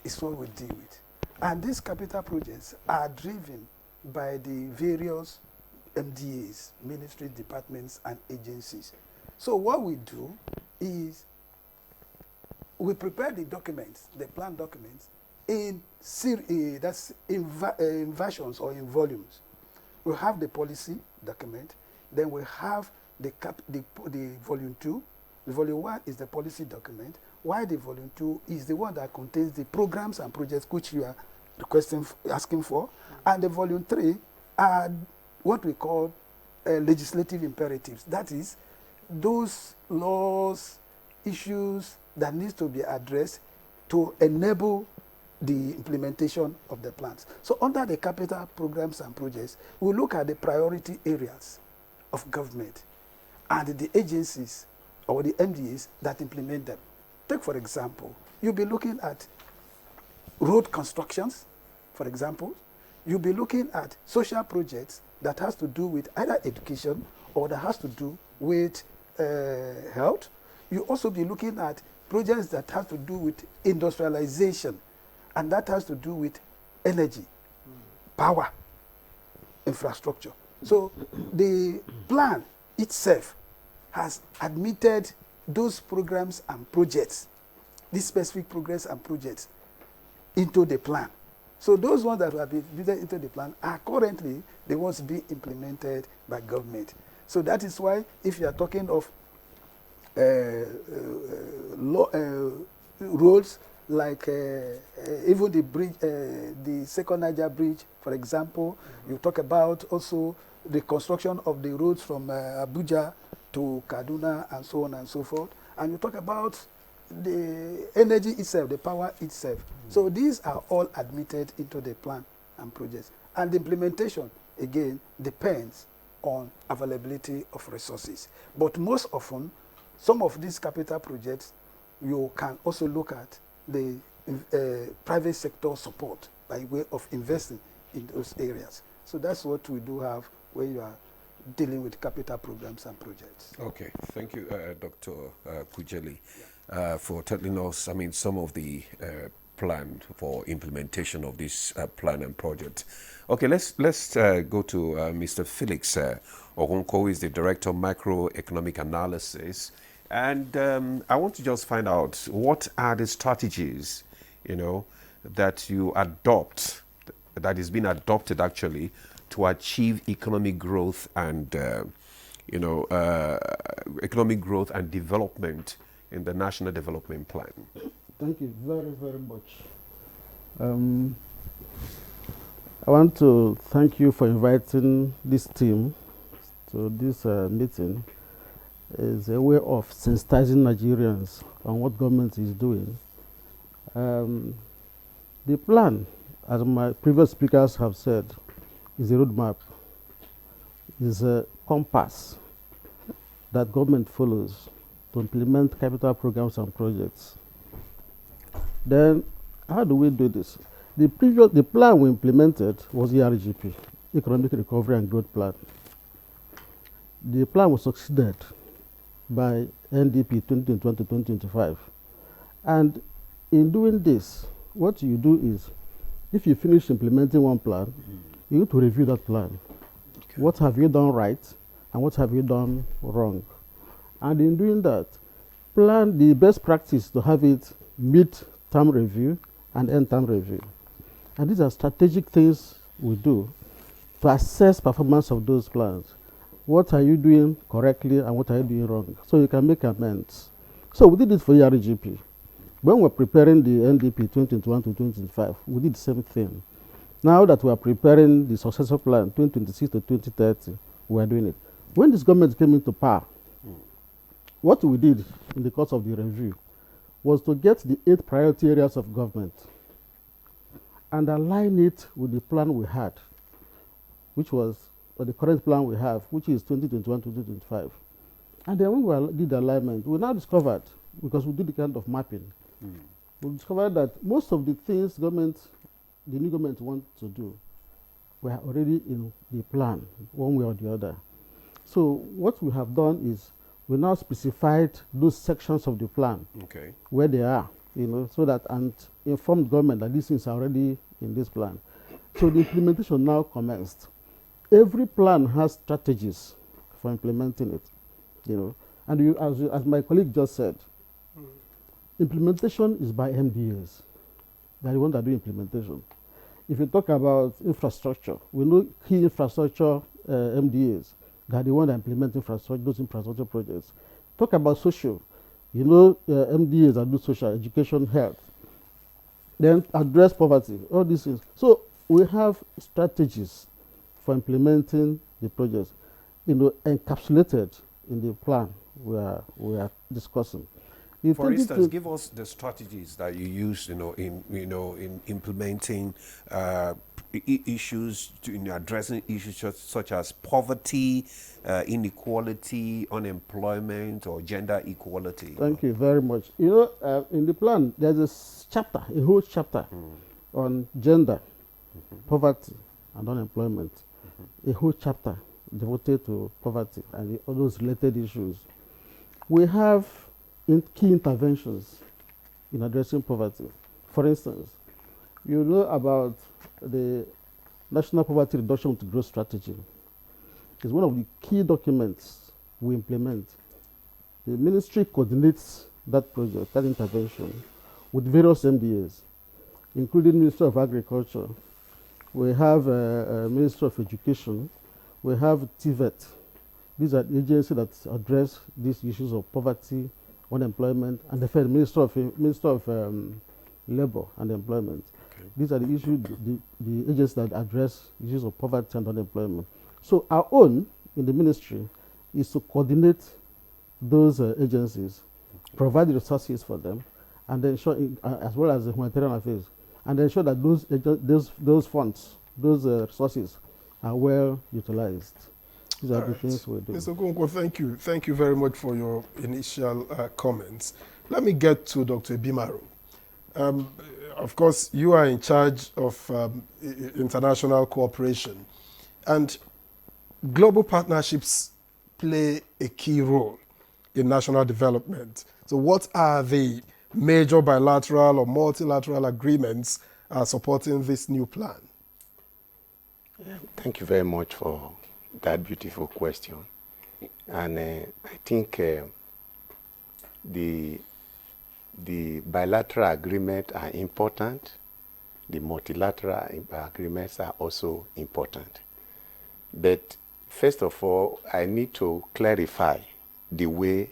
is what we deal with. And these capital projects are driven by the various MDAs, ministry departments and agencies. So what we do is we prepare the documents, the plan documents, in versions or in volumes. We have the policy document, then we have the volume 2. The volume 1 is the policy document, while the volume 2 is the one that contains the programs and projects which you are asking for, and the volume 3 are what we call legislative imperatives. That is, those laws, issues that need to be addressed to enable the implementation of the plans. So under the capital programs and projects, we look at the priority areas of government and the agencies or the MDAs that implement them. Take, for example, you'll be looking at road constructions, for example. You'll be looking at social projects that has to do with either education or that has to do with health. You also be looking at projects that have to do with industrialization, and that has to do with energy, power, infrastructure. So the plan itself has admitted those programs and projects, these specific programs and projects, into the plan. So those ones that have been admitted into the plan are currently the ones being implemented by government. So that is why if you are talking of roads like even the bridge, the Second Niger Bridge, for example, you talk about also the construction of the roads from Abuja to Kaduna and so on and so forth. And you talk about the energy itself, the power itself. So these are all admitted into the plan and projects. And the implementation, again, depends on availability of resources. But most often, some of these capital projects, you can also look at the private sector support by way of investing in those areas. So that's what we do have when you are dealing with capital programs and projects. Okay, thank you, Dr. Kujeli, for telling us, some of the plan for implementation of this plan and project. Okay, let's go to Mr. Felix Ogunko, who is the Director of Macroeconomic Analysis. And I want to just find out, what are the strategies, that you adopt, that is being adopted actually, to achieve economic growth and, economic growth and development in the National Development Plan? Thank you very, very much. I want to thank you for inviting this team to this meeting. It's a way of sensitizing Nigerians on what government is doing. The plan, as my previous speakers have said, is a roadmap, is a compass that government follows to implement capital programs and projects. Then, how do we do this? The plan we implemented was ERGP. Economic Recovery and Growth Plan. The plan was succeeded by NDP 2020-2025. And in doing this, what you do is, if you finish implementing one plan, you need to review that plan. Okay. What have you done right and what have you done wrong? And in doing that, plan the best practice to have it mid-term review and end-term review. And these are strategic things we do to assess performance of those plans. What are you doing correctly and what are you doing wrong? So you can make amends. So we did it for ERGP. When we're preparing the NDP 2021-2025, we did the same thing. Now that we are preparing the successor plan 2026 to 2030, we are doing it. When this government came into power, what we did in the course of the review was to get the 8 priority areas of government and align it with the plan we had, which was the current plan we have, which is 2021 to 2025. And then when we did the alignment, we now discovered, because we did the kind of mapping, we discovered that most of the things the new government wants to do were already in the plan, one way or the other. So what we have done is we now specified those sections of the plan, where they are, so that and informed government that these things are already in this plan. So the implementation now commenced. Every plan has strategies for implementing it, And as my colleague just said, implementation is by MDAs. They are the ones that do implementation. If you talk about infrastructure, we know key infrastructure MDAs. They are the ones that implement those infrastructure projects. Talk about social, MDAs that do social, education, health. Then address poverty, all these things. So we have strategies for implementing the projects, encapsulated in the plan we are discussing. For instance, give us the strategies that you use, in implementing issues, in addressing issues such as poverty, inequality, unemployment, or gender equality. Thank you very much. In the plan, there's a whole chapter on gender, poverty, and unemployment. A whole chapter devoted to poverty and all those related issues. We have key interventions in addressing poverty. For instance, you know about the National Poverty Reduction with Growth Strategy. It's one of the key documents we implement. The ministry coordinates that project, that intervention, with various MDAs, including Ministry of Agriculture. We have Ministry of Education. We have TVET. These are the agencies that address these issues of poverty, unemployment, and the Minister of Labor and Employment. These are the issues, the agencies that address issues of poverty and unemployment. So our own in the ministry is to coordinate those agencies, provide the resources for them, and then ensure, as well as the humanitarian affairs, and ensure that those funds, those resources, are well utilized. These are the things we do. Mr. Okonkwo, thank you. Thank you very much for your initial comments. Let me get to Dr. Ibimaro. Of course, you are in charge of international cooperation, and global partnerships play a key role in national development. So what are the major bilateral or multilateral agreements supporting this new plan? Thank you very much for that beautiful question. And I think the bilateral agreements are important. The multilateral agreements are also important. But first of all, I need to clarify the way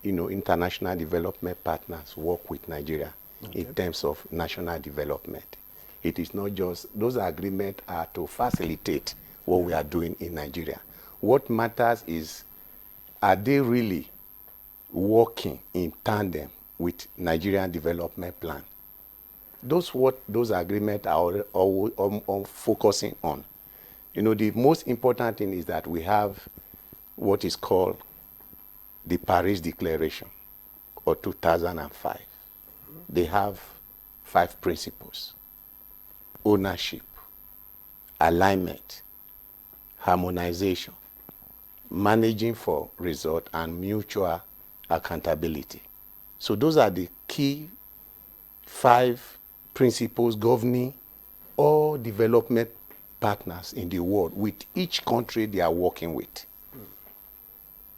international development partners work with Nigeria in terms of national development. It is not just, those agreements are to facilitate what we are doing in Nigeria. What matters is, are they really working in tandem with Nigerian development plan? Those what those agreements are all focusing on. The most important thing is that we have what is called the Paris Declaration of 2005. They have 5 principles: ownership, alignment, harmonization, managing for result, and mutual accountability. So those are the key 5 principles governing all development partners in the world with each country they are working with.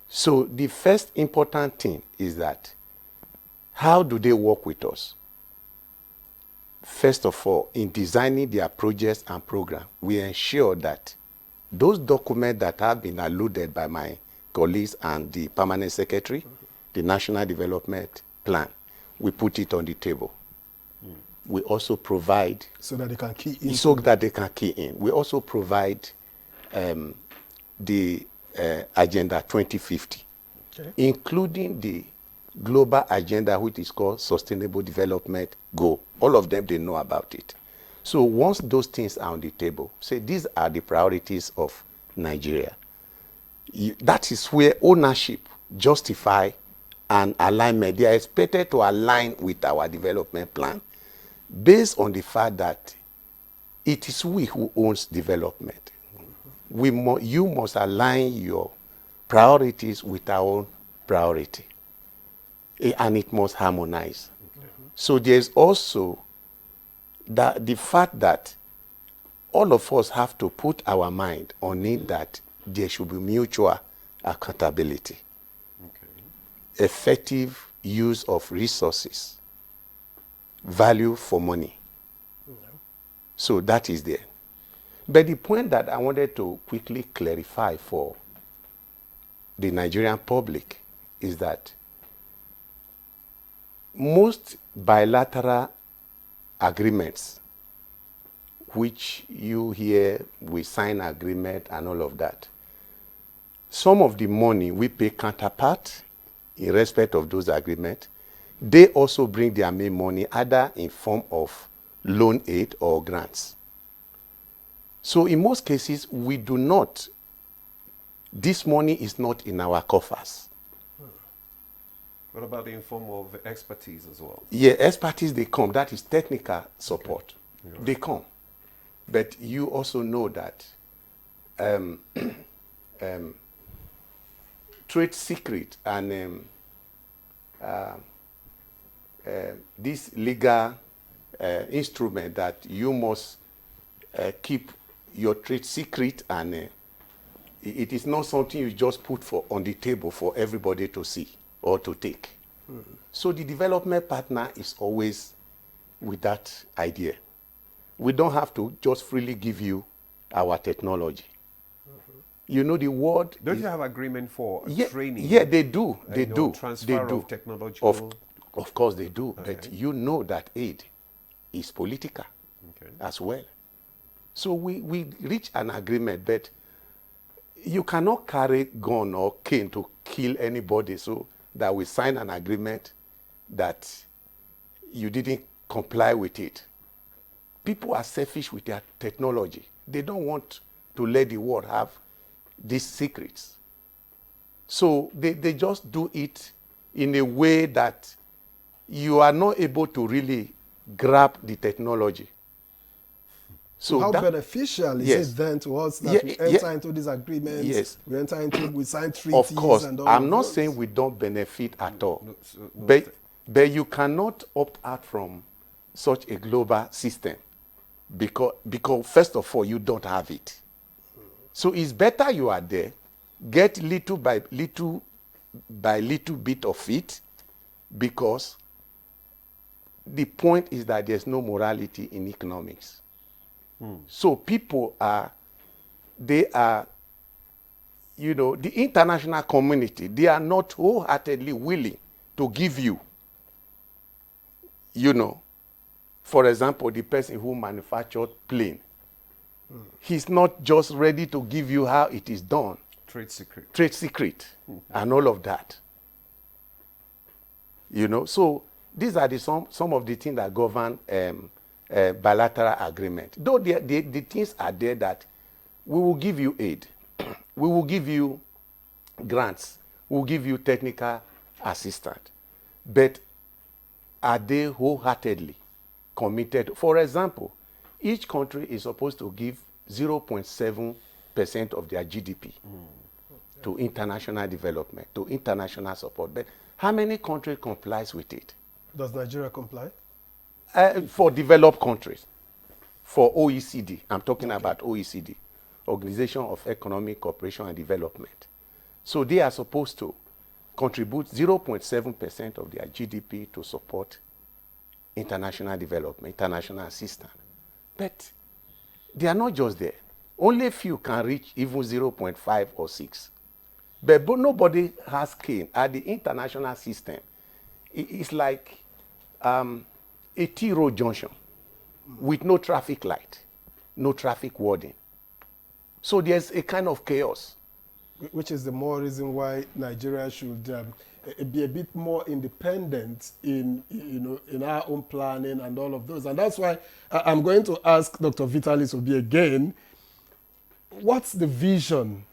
So the first important thing is that how do they work with us? First of all, in designing their projects and programs, we ensure that those documents that have been alluded by my colleagues and the permanent secretary, the National Development Plan, we put it on the table. We also provide... So that they can key in. So that they can key in. We also provide the Agenda 2050, okay, including the global agenda, which is called Sustainable Development Goal. All of them, they know about it. So once those things are on the table, say these are the priorities of Nigeria, that is where ownership, justify, and alignment, they are expected to align with our development plan based on the fact that it is we who owns development. You must align your priorities with our own priority, and it must harmonize. So there's also the fact that all of us have to put our mind on it that there should be mutual accountability, effective use of resources, value for money. So that is there. But the point that I wanted to quickly clarify for the Nigerian public is that most bilateral agreements, which you hear, we sign agreement and all of that, some of the money we pay counterpart in respect of those agreements, they also bring their main money either in form of loan aid or grants. So in most cases, we do not, this money is not in our coffers. What about in form of expertise as well? Yeah, expertise, they come. That is technical support. Okay. Yeah. They come. But you also know that trade secret and this legal instrument that you must keep your trade secret, and it is not something you just put on the table for everybody to see or to take. So the development partner is always with that idea. We don't have to just freely give you our technology. You know, the world... Don't you have agreement for training? Yeah, they do. They do. Transfer of technological... Of course they do. Okay. But you know that aid is political as well. So we reach an agreement, but you cannot carry gun or cane to kill anybody, so that we sign an agreement that you didn't comply with it. People are selfish with their technology. They don't want to let the world have these secrets. So they just do it in a way that you are not able to really grab the technology. So how beneficial is it then to us that we enter into these agreements? Yes. We sign treaties. Of course, and all I'm not saying we don't benefit at all. But you cannot opt out from such a global system because first of all, you don't have it. So it's better you are there, get little by little bit of it, because the point is that there's no morality in economics. So people the international community, they are not wholeheartedly willing to give you, for example, the person who manufactured plane, he's not just ready to give you how it is done. Trade secret. And all of that. So these are some of the things that govern bilateral agreement. Though the things are there that we will give you aid, we will give you grants, we will give you technical assistance, but are they wholeheartedly committed? For example, each country is supposed to give 0.7 of their GDP to international development, to international support. But how many countries complies with it? Does Nigeria comply? For developed countries, for OECD, I'm talking about OECD, Organization of Economic Cooperation and Development. So they are supposed to contribute 0.7% of their GDP to support international development, international assistance. But they are not just there. Only few can reach even 0.5 or 6. But nobody has cane at the international system. It's like a T-road junction with no traffic light, no traffic warning. So there's a kind of chaos. Which is the more reason why Nigeria should be a bit more independent in our own planning and all of those. And that's why I'm going to ask Dr. Vitalis Obi again, what's the vision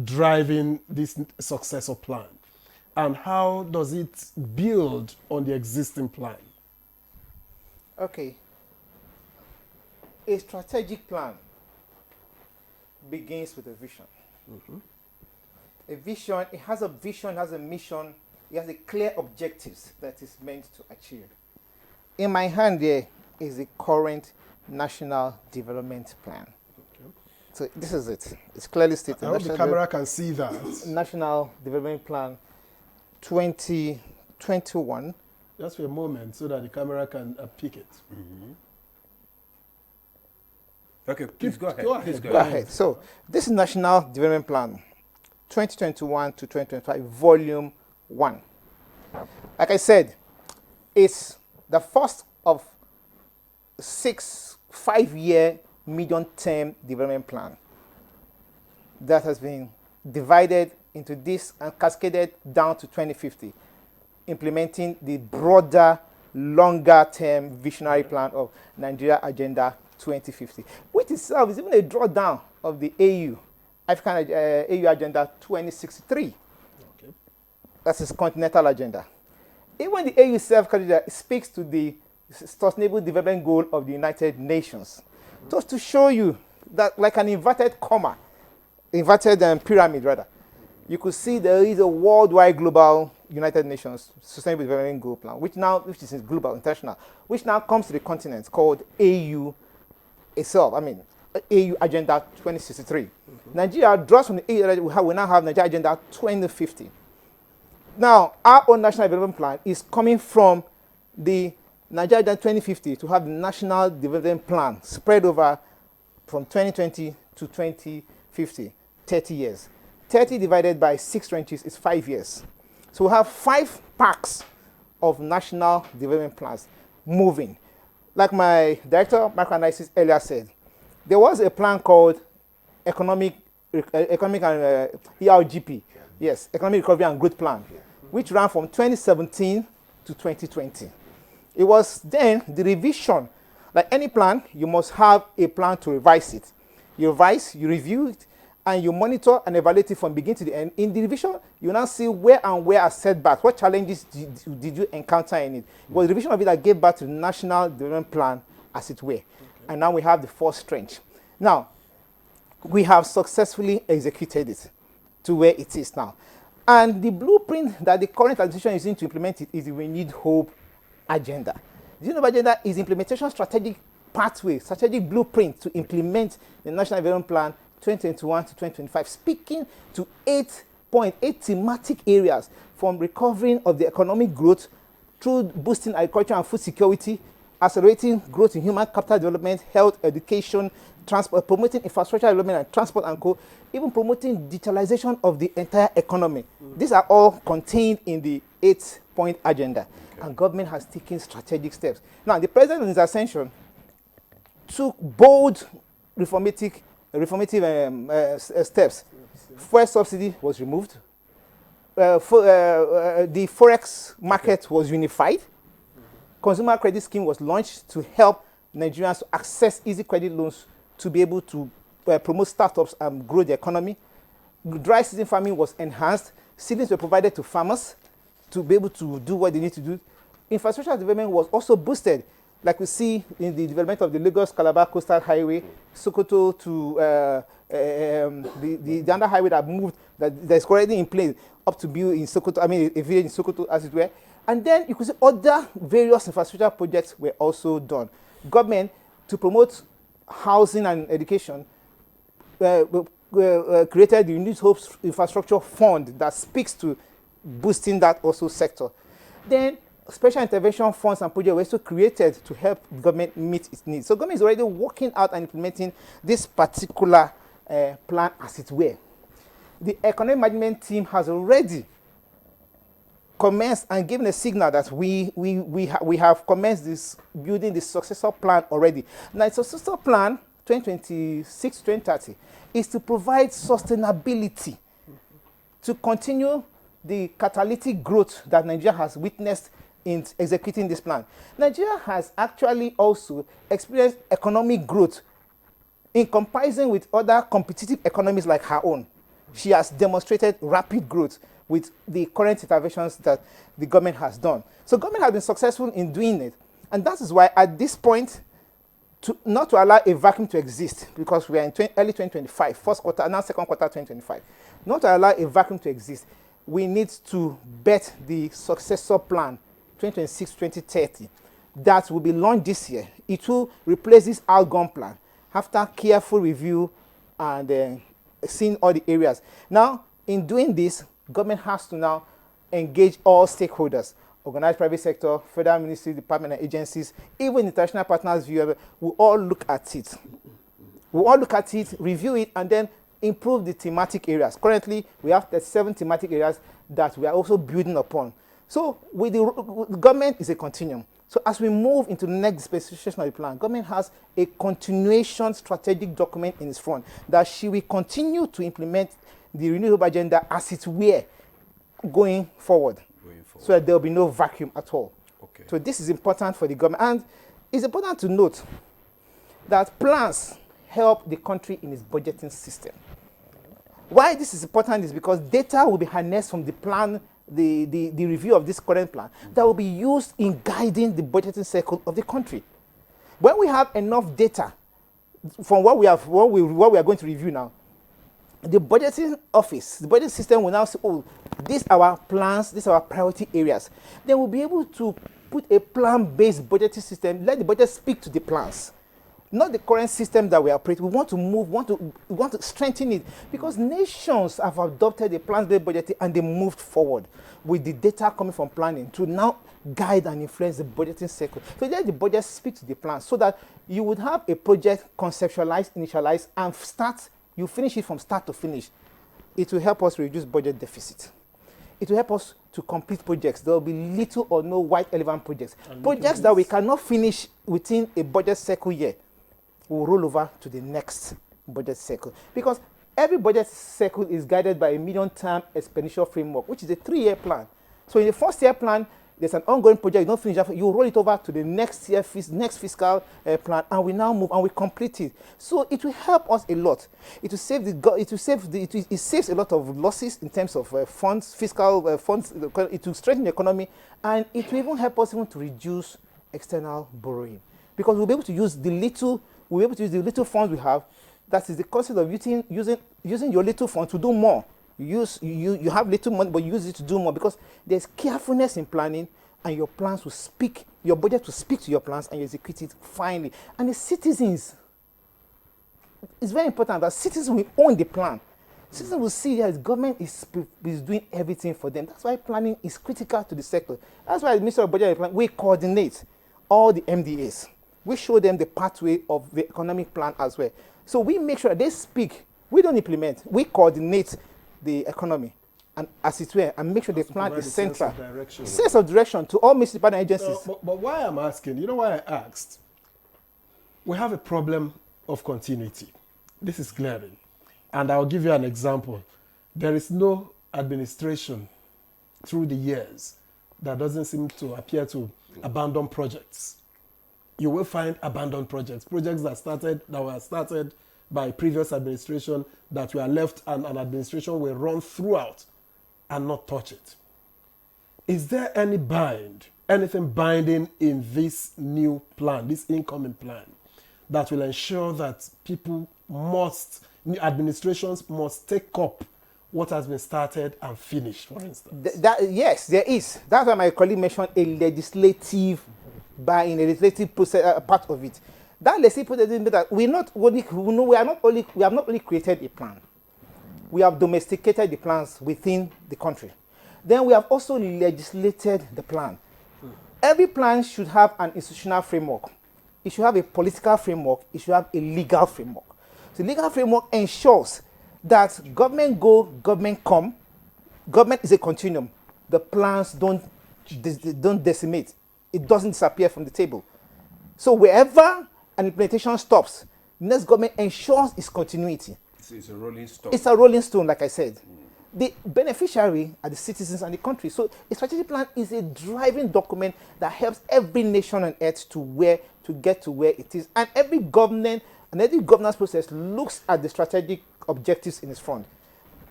driving this successor plan? And how does it build on the existing plan? Okay. A strategic plan begins with a vision. Mm-hmm. A vision, it has a vision, it has a mission, it has a clear objectives that is meant to achieve. In my hand there is the current National Development Plan. Okay. So this is it. It's clearly stated. I hope the camera can see that. National Development Plan 2021. Just for a moment so that the camera can pick it. Mm-hmm. Okay, please go ahead. Please go ahead. So this is National Development Plan 2021 to 2025, Volume 1. Like I said, it's the first of 6 5-year medium-term development plan that has been divided into this and cascaded down to 2050, implementing the broader, longer-term visionary plan of Nigeria Agenda 2050, which itself is even a drawdown of the AU, African AU Agenda 2063. Okay. That's its continental agenda. Even the AU self-agenda speaks to the Sustainable Development Goal of the United Nations. Just to show you that, like an inverted comma, inverted pyramid rather, you could see there is a worldwide global United Nations Sustainable Development Goal plan, which is global, international, which now comes to the continent called AU itself. AU Agenda 2063. Mm-hmm. Nigeria draws from the AU. We now have Nigeria Agenda 2050. Now, our own national development plan is coming from the Nigeria Agenda 2050 to have the national development plan spread over from 2020 to 2050, 30 years. 30 divided by 6 trenches is 5 years. So we have 5 packs of national development plans moving. Like my director of microanalysis earlier said, there was a plan called Economic and ERGP, yes, Economic Recovery and Growth Plan, which ran from 2017 to 2020. It was then the revision. Like any plan, you must have a plan to revise it. You revise, you review it, and you monitor and evaluate it from beginning to the end. In the revision, you now see where are setbacks, what challenges did you encounter in it. It was the revision of it that gave back to the National Development Plan, as it were. Okay. And now we have the first trench. Now, we have successfully executed it to where it is now. And the blueprint that the current administration is using to implement it is the Renewed Hope Agenda. The Renewed Hope Agenda is implementation strategic pathway, strategic blueprint to implement the National Development Plan 2021 to 2025, speaking to 8 thematic areas, from recovering of the economic growth through boosting agriculture and food security, accelerating growth in human capital development, health, education, transport, promoting infrastructure development and transport and co, even promoting digitalization of the entire economy. These are all contained in the 8-point agenda. Okay. And government has taken strategic steps. Now, the president in his ascension took bold reformative steps. Fuel subsidy was removed. The forex market was unified. Consumer credit scheme was launched to help Nigerians to access easy credit loans to be able to promote startups and grow the economy. Dry season farming was enhanced. Seedlings were provided to farmers to be able to do what they need to do. Infrastructure development was also boosted. like we see in the development of the Lagos-Calabar Coastal Highway, Sokoto to the other highway that moved, that is currently in place, up to build in Sokoto, I mean a village in Sokoto as it were. And then you could see other various infrastructure projects were also done. Government, to promote housing and education, created the Renewed Hopes Infrastructure Fund that speaks to boosting that also sector. Then special intervention funds and projects were also created to help the government meet its needs. So government is already working out and implementing this particular plan as it were. The economic management team has already commenced and given a signal that we have commenced this building the successor plan already. Now, the successor plan 2026-2030 is to provide sustainability to continue the catalytic growth that Nigeria has witnessed in executing this plan. Nigeria has actually also experienced economic growth in comparison with other competitive economies like her own. She has demonstrated rapid growth with the current interventions that the government has done. So government has been successful in doing it. And that is why at this point, not to allow a vacuum to exist, because we are in early 2025, first quarter, now second quarter 2025, not to allow a vacuum to exist, we need to bet the successor plan 2026-2030 that will be launched this year. It will replace this outgone plan after careful review and seeing all the areas. Now, in doing this, government has to now engage all stakeholders, organized private sector, federal ministry, department and agencies, even international partners, we all look at it. We all look at it, review it, and then improve the thematic areas. Currently, we have 37 thematic areas that we are also building upon. So with the government is a continuum. So as we move into the next specification of the plan, government has a continuation strategic document in its front that she will continue to implement the renewable agenda as it were going forward. So that there will be no vacuum at all. Okay. So this is important for the government. And it's important to note that plans help the country in its budgeting system. Why this is important is because data will be harnessed from the plan, the review of this current plan, that will be used in guiding the budgeting cycle of the country. When we have enough data from what we are going to review now, the budgeting office, the budget system will now say, oh, these are our plans, these are our priority areas. Then we'll be able to put a plan-based budgeting system, let the budget speak to the plans. Not the current system that we operate. We want to move, we want to strengthen it, because nations have adopted a plan-based budgeting and they moved forward with the data coming from planning to now guide and influence the budgeting cycle. So let the budget speak to the plans so that you would have a project conceptualized, initialized, and you finish it from start to finish. It will help us reduce budget deficit. It will help us to complete projects. There will be little or no white elephant projects. Projects that we cannot finish within a budget cycle year will roll over to the next budget cycle. Because every budget cycle is guided by a medium-term expenditure framework, which is a 3-year plan. So in the first year plan, there's an ongoing project, you don't finish that, you roll it over to the next year, next fiscal plan, and we now move and we complete it. So it will help us a lot. It will save it saves a lot of losses in terms of funds, fiscal funds. It will strengthen the economy, and it will even help us to reduce external borrowing, because we'll be able to use the little funds we have. That is the concept of using your little funds to do more. You have little money, but you use it to do more, because there's carefulness in planning, and your plans will speak, your budget will speak to your plans, and you execute it finally. And the citizens, it's very important that citizens will own the plan. Citizens will see that the government is doing everything for them. That's why planning is critical to the sector. That's why the Ministry of Budget and Planning, we coordinate all the MDAs. We show them the pathway of the economic plan as well. So we make sure that they speak. We don't implement. We coordinate the economy, and as it were, and make sure the plan is central. Sense of direction to all municipal agencies. But why I'm asking, you know why I asked? We have a problem of continuity. This is glaring. And I'll give you an example. There is no administration through the years that doesn't seem to appear to abandon projects. You will find abandoned projects that were started by previous administration that were left, and an administration will run throughout and not touch it. Is there any bind, anything binding in this new plan, this incoming plan, that will ensure that people must, new administrations must take up what has been started and finished, for instance? Yes, there is. That's why my colleague mentioned a legislative buy-in, a legislative process, part of it. That legislative process means that we have not only created a plan, we have domesticated the plans within the country. Then we have also legislated the plan. Every plan should have an institutional framework. It should have a political framework. It should have a legal framework. So the legal framework ensures that government go, government come. Government is a continuum. The plans don't decimate. It doesn't disappear from the table. So wherever an implementation stops, the next government ensures its continuity. It's a rolling stone. It's a rolling stone, like I said. The beneficiary are the citizens and the country. So a strategic plan is a driving document that helps every nation on earth to get to where it is. And every government and every governance process looks at the strategic objectives in its front.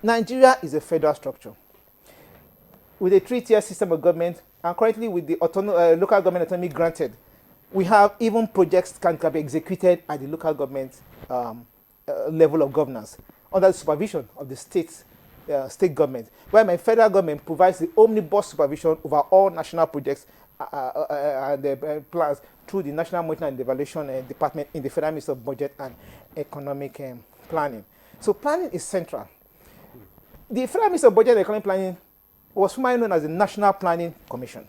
Nigeria is a federal structure with a 3-tier system of government, and currently with the local government autonomy granted, we have even projects can be executed at the local government level of governance under the supervision of the state government, while my federal government provides the omnibus supervision over all national projects and plans through the National Monitoring and Evaluation Department in the Federal Ministry of Budget and Economic Planning. So planning is central. The Federal Ministry of Budget and Economic Planning was formerly known as the National Planning Commission.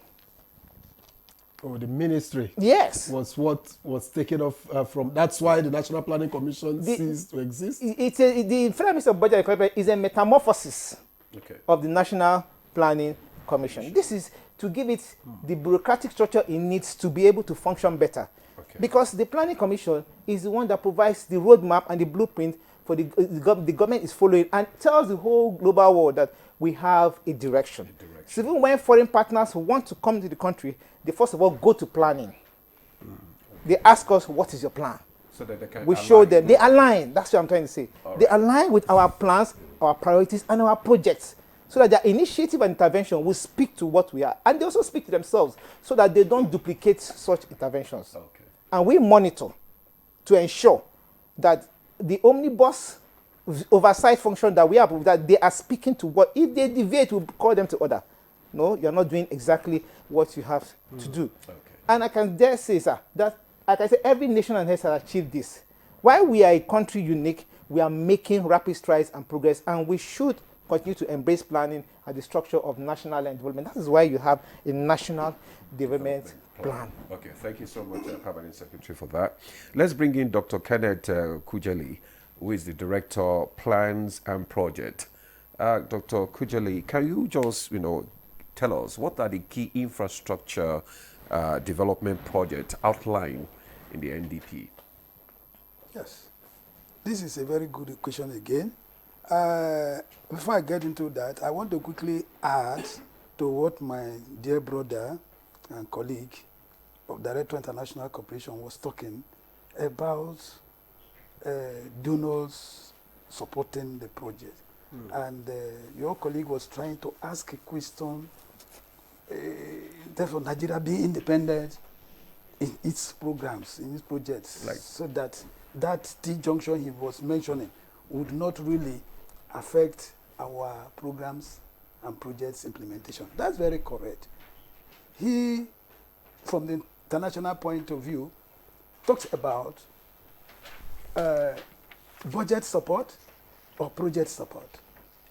Oh, the ministry. Yes. Was what was taken off from. That's why the National Planning Commission ceased to exist. The Federal Ministry of Budget and Economic Planning is a metamorphosis of the National Planning Commission. This is to give it the bureaucratic structure it needs to be able to function better. Because the Planning Commission is the one that provides the roadmap and the blueprint for the government is following and tells the whole global world that we have a direction. So even when foreign partners want to come to the country, they first of all go to planning. They ask us, what is your plan? So that they can we show them. They align. That's what I'm trying to say. They align with our plans, our priorities, and our projects, so that their initiative and intervention will speak to what we are. And they also speak to themselves, so that they don't duplicate such interventions. And we monitor to ensure that the omnibus oversight function that we have, that they are speaking to what, if they deviate, we'll call them to order. No, you're not doing exactly what you have to do. And I can dare say, sir, that, like I said, every nation on earth has achieved this. While we are a country unique, we are making rapid strides and progress, and we should continue to embrace planning as the structure of national development. That is why you have a national development plan. Okay, thank you so much, Permanent Secretary, for that. Let's bring in Dr. Kenneth Kujali, who is the Director, Plans and Project. Dr. Kujali, can you just, tell us what are the key infrastructure development projects outlined in the NDP? Yes, this is a very good question again. Before I get into that, I want to quickly add to what my dear brother and colleague of Director International Cooperation was talking about donors supporting the project. And your colleague was trying to ask a question in terms of Nigeria being independent in its programs, in its projects, so that T-junction he was mentioning would not really affect our programs and projects implementation. That's very correct. He, from the international point of view, talks about budget support or project support.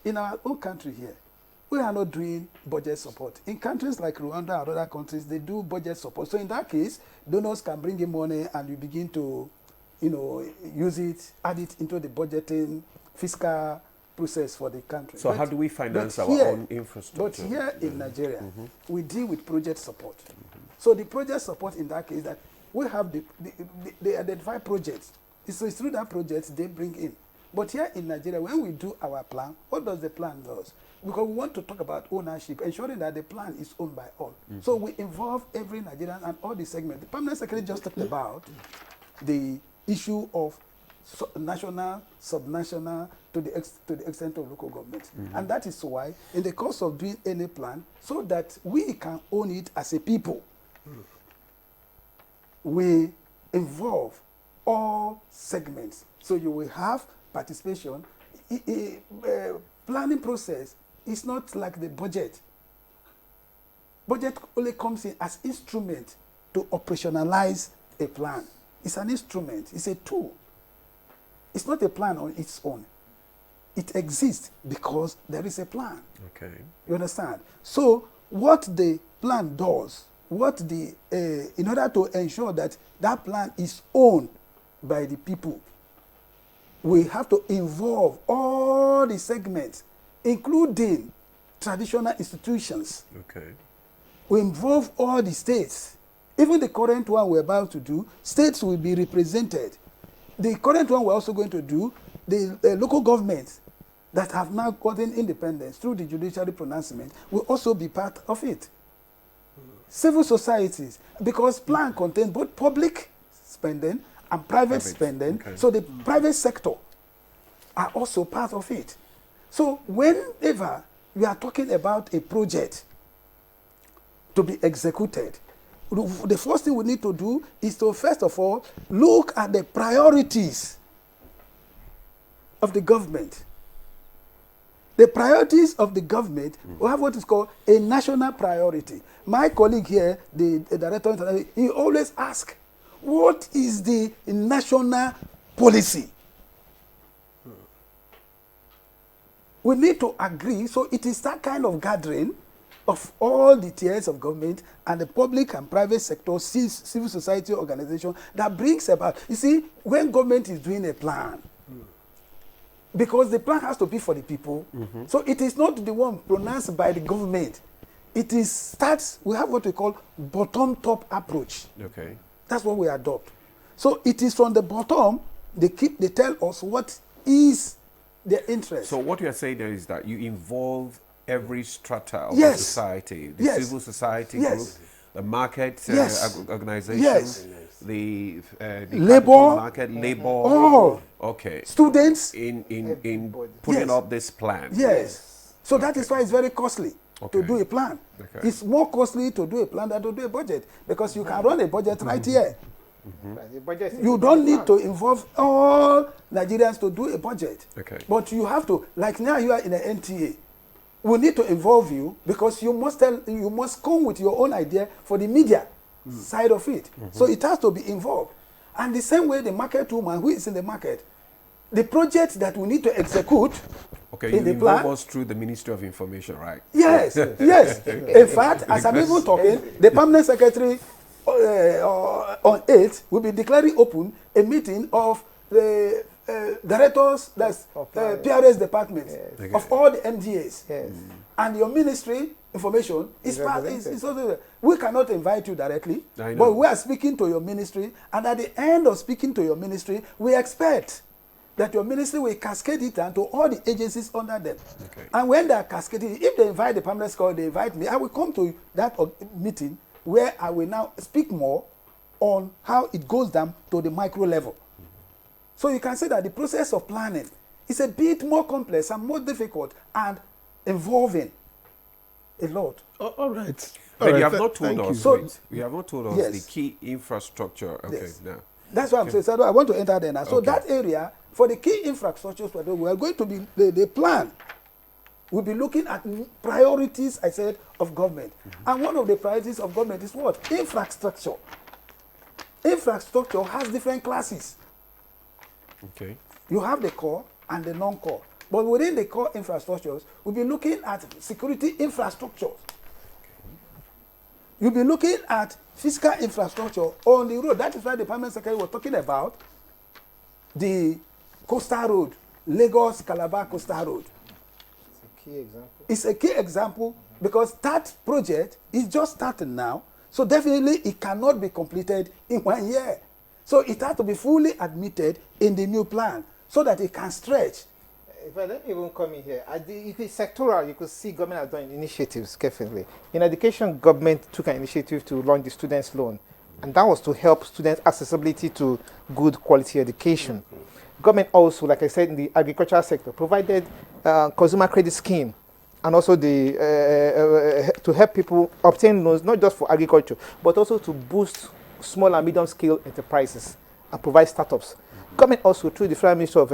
In our own country here, we are not doing budget support. In countries like Rwanda and other countries, they do budget support. So in that case, donors can bring in money and you begin to, use it, add it into the budgeting fiscal process for the country. So how do we finance our own infrastructure? But here in Nigeria, we deal with project support. So the project support in that case, that we have they identify projects. So it's through that project they bring in. But here in Nigeria, when we do our plan, what does the plan do? Because we want to talk about ownership, ensuring that the plan is owned by all. So we involve every Nigerian and all the segments. The Permanent Secretary just talked about the issue of national, subnational, to the extent of local government. And that is why, in the course of doing any plan, so that we can own it as a people, we involve all segments. So you will have participation. Planning process is not like the budget. Budget only comes in as instrument to operationalize a plan. It's an instrument. It's a tool. It's not a plan on its own. It exists because there is a plan. Okay. You understand? So what the plan does, in order to ensure that that plan is owned by the people, we have to involve all the segments, including traditional institutions. Okay. We involve all the states. Even the current one we're about to do, states will be represented. The current one we're also going to do, the local governments that have now gotten independence through the judiciary pronouncement will also be part of it. Civil societies, because plan contains both public spending and private spending, okay. so the private sector are also part of it. So whenever we are talking about a project to be executed, the first thing we need to do is to, first of all, look at the priorities of the government. The priorities of the government, we have what is called a national priority. My colleague here, the director, he always asks, what is the national policy? We need to agree, so it is that kind of gathering of all the tiers of government and the public and private sector, civil society organization that brings about, you see, when government is doing a plan, because the plan has to be for the people, so it is not the one pronounced by the government. It is starts, we have what we call bottom-top approach. Okay. That's what we adopt. So it is from the bottom, they tell us what is their interest. So what you are saying there is that you involve every strata of Yes. the society, the Yes. civil society Yes. group, the market Yes. organization, Yes. the Labor. capital market, labor, All. okay, Students. in putting Yes. up this plan. Yes. So that is why it's very costly to Okay. do a plan. Okay. It's more costly to do a plan than to do a budget, because you can run a budget right here. The budget is You don't need to involve all Nigerians to do a budget. Okay. But you have to, like now you are in the NTA, we need to involve you because you must come with your own idea for the media side of it. So it has to be involved. And the same way the market woman who is in the market, the project that we need to execute Okay, in you the plan. involve us through the Ministry of Information, right? Yes, yes. In fact, as I'm even talking, the permanent secretary on 8th will be declaring open a meeting of the directors, that's PRS departments, of all the MDAs. Yes. And your ministry, information, is part. Is also there. We cannot invite you directly, I know. but we are speaking to your ministry, and at the end of speaking to your ministry, we expect that your ministry will cascade it down to all the agencies under them. Okay. And when they are cascading, if they invite the permanent secretary, they invite me, I will come to that meeting where I will now speak more on how it goes down to the micro level. So you can see that the process of planning is a bit more complex and more difficult and involving a lot. All right. But you have not told thank us. you. So- wait, you have not told us Yes. the key infrastructure. Okay, Yes. now. That's what I'm saying. So I want to enter there now. So Okay. that area, for the key infrastructures, we are going to be, the plan will be looking at priorities, I said, of government. And one of the priorities of government is what? Infrastructure. Infrastructure has different classes. Okay. You have the core and the non-core. But within the core infrastructures, we'll be looking at security infrastructure. You'll be looking at physical infrastructure on the road. That is why the permanent secretary was talking about the coastal road, Lagos-Calabar coastal road. It's a key example. It's a key example because that project is just starting now. So definitely it cannot be completed in 1 year. So it has to be fully admitted in the new plan so that it can stretch. If I don't even come in here, if it's sectoral, you could see government has done initiatives carefully. In education, government took an initiative to launch the students' loan, and that was to help students' accessibility to good quality education. Government also, like I said, in the agricultural sector, provided consumer credit scheme and also to help people obtain loans, not just for agriculture, but also to boost small and medium-scale enterprises and provide startups. Government also, through the Federal Ministry of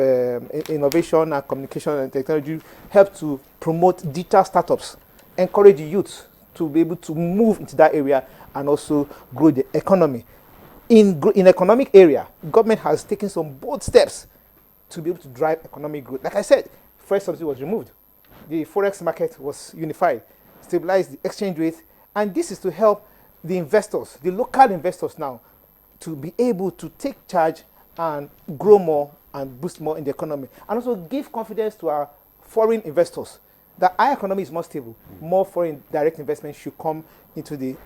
Innovation and Communication and Technology, help to promote digital startups, encourage youth to be able to move into that area and also grow the economy. In economic area, government has taken some bold steps to be able to drive economic growth. Like I said, first subsidy was removed. The forex market was unified, stabilized the exchange rate, and this is to help the investors, the local investors now, to be able to take charge and grow more and boost more in the economy, and also give confidence to our foreign investors that our economy is more stable. More foreign direct investment should come into the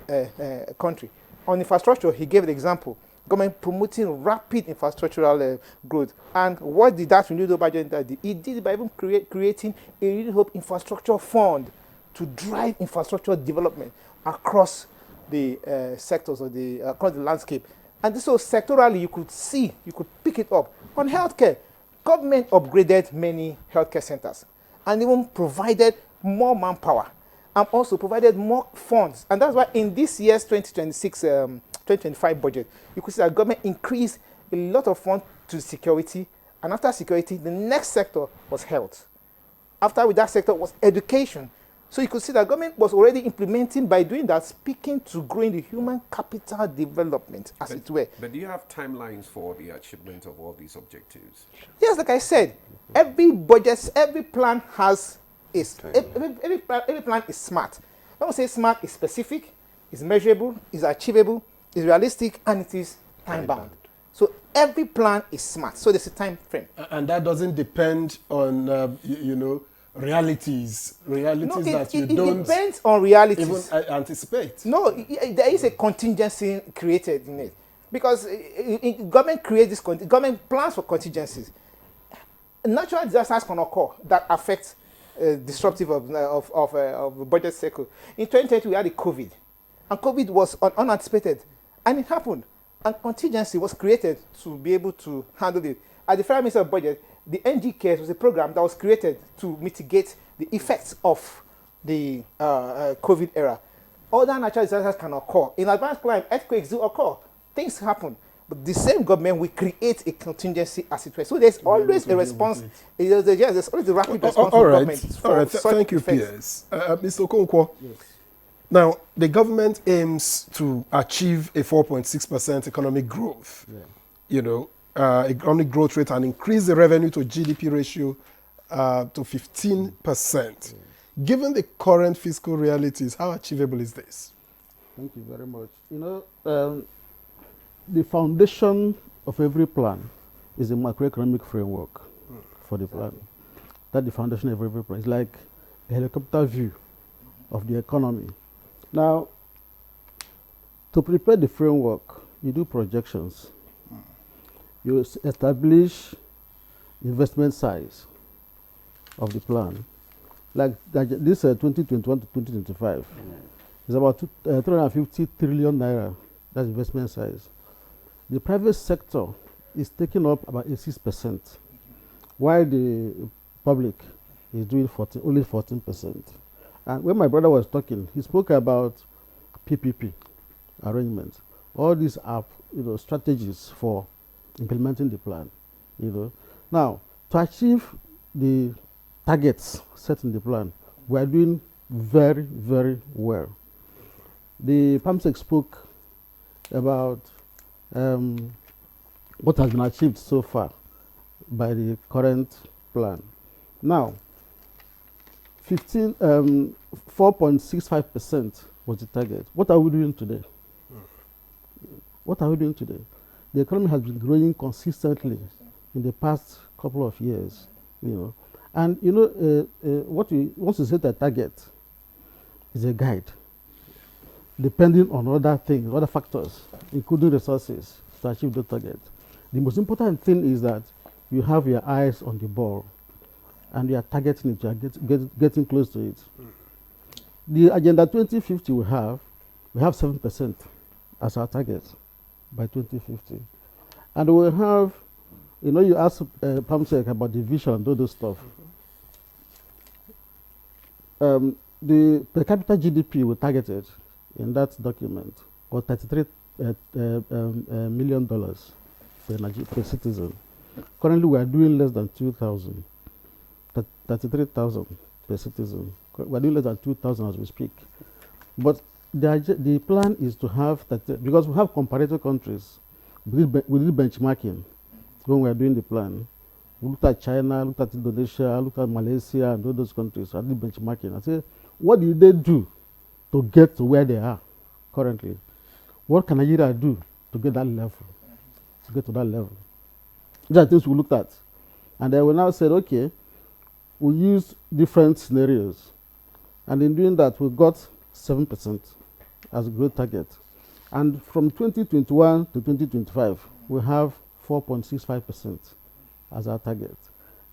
country. On infrastructure, he gave an example. Government promoting rapid infrastructural growth. And what did that renewable budget do? It did it by even creating a Renewed Hope Infrastructure Fund to drive infrastructure development across the sectors of across the landscape. And so sectorally, you could pick it up. On healthcare, government upgraded many healthcare centers and even provided more manpower and also provided more funds. And that's why in this year's 2025 budget, you could see that government increased a lot of funds to security. And after security, the next sector was health. After with that sector was education. So you could see that government was already implementing, by doing that, speaking to growing the human capital development, as it were. But do you have timelines for the achievement of all these objectives? Yes, like I said, every budget, every plan has every plan is smart. When we say smart, it's specific, it's measurable, it's achievable, it's realistic, and it is time-bound. So every plan is smart. So there's a time frame. And that doesn't depend on, realities that you don't. It depends on realities. Even anticipate. No, there is a contingency created in it. Because government creates this, government plans for contingencies. Natural disasters can occur that affect disruptive of the budget cycle. In 2020, we had the COVID. And COVID was unanticipated. And it happened. And contingency was created to be able to handle it. At the Federal Ministry of Budget, the NG Cares was a program that was created to mitigate the effects of the COVID era. Other natural disasters can occur. In advanced climate, earthquakes do occur. Things happen. But the same government will create a contingency as it were. So there's always a response. There's always a rapid response from government. All right. Thank you, PS. Mr. Okonkwo. Yes. Now, the government aims to achieve a 4.6% economic growth. Yeah. Economic growth rate and increase the revenue to GDP ratio to 15%. Given the current fiscal realities, how achievable is this? Thank you very much. The foundation of every plan is a macroeconomic framework for the plan. That's the foundation of every plan. It's like a helicopter view of the economy. Now, to prepare the framework, you do projections. You establish investment size of the plan. Like this 2021 to 2025 is about 350 trillion naira. That's investment size. The private sector is taking up about 86%, while the public is doing only 14%. And when my brother was talking, he spoke about PPP arrangements. All these are strategies for implementing the plan. Now, to achieve the targets set in the plan, we are doing very, very well. The PAMSEC spoke about what has been achieved so far by the current plan. Now, 4.65% was the target. What are we doing today? What are we doing today? The economy has been growing consistently in the past couple of years, And once you set a target, is a guide, depending on other things, other factors, including resources, to achieve the target. The most important thing is that you have your eyes on the ball, and you are targeting it, you are getting close to it. The Agenda 2050 we have 7% as our target by 2050. And we have, you asked PAMSEC about the vision, all those stuff. the per capita GDP we targeted in that document was $33 million per citizen. Currently, we are doing less than 2,000, 33,000 per citizen. We are doing less than 2,000 as we speak. But the plan is to have that, because we have comparative countries, we did benchmarking when we are doing the plan. We looked at China, looked at Indonesia, looked at Malaysia, and all those countries. I did benchmarking. I said, what did they do to get to where they are currently? What can Nigeria do to get that level? To get to that level. These are things we looked at. And then we now said, okay, we use different scenarios. And in doing that, we got 7% as a growth target. And from 2021 to 2025, we have 4.65% as our target.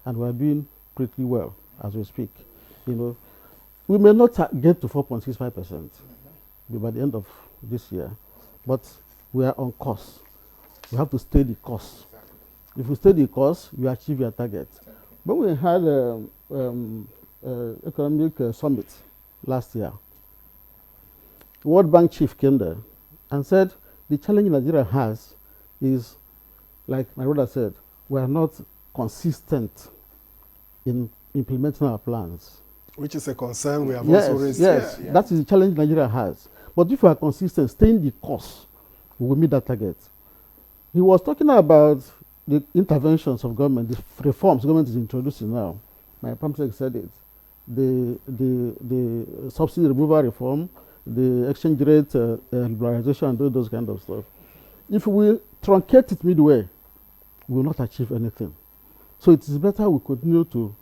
And we're doing pretty well as we speak. You know, we may not get to 4.65% by the end of this year, but we are on course. We have to stay the course. If you stay the course, you achieve your target. When we had economic summit last year, the World Bank chief came there and said the challenge Nigeria has is, like my brother said, we are not consistent in implementing our plans. Which is a concern we have also raised. Yes, that is the challenge Nigeria has. But if we are consistent, staying the course, we will meet that target. He was talking about the interventions of government, the reforms government is introducing now. My Prime Secretary said it. The subsidy removal reform, the exchange rate liberalization, and all those kind of stuff. If we truncate it midway, we will not achieve anything. So it is better we continue to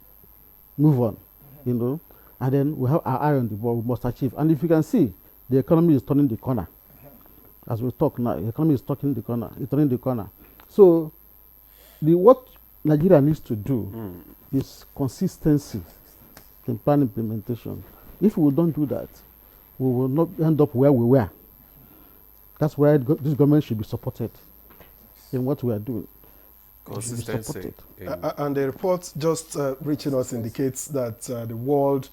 move on, you know, and then we have our eye on the ball, we must achieve. And if you can see, the economy is turning the corner. As we talk now, the economy is turning the corner. So what Nigeria needs to do is consistency in plan implementation. If we don't do that, we will not end up where we were. That's why this government should be supported in what we are doing. Consistency. And the report just reaching us indicates that the World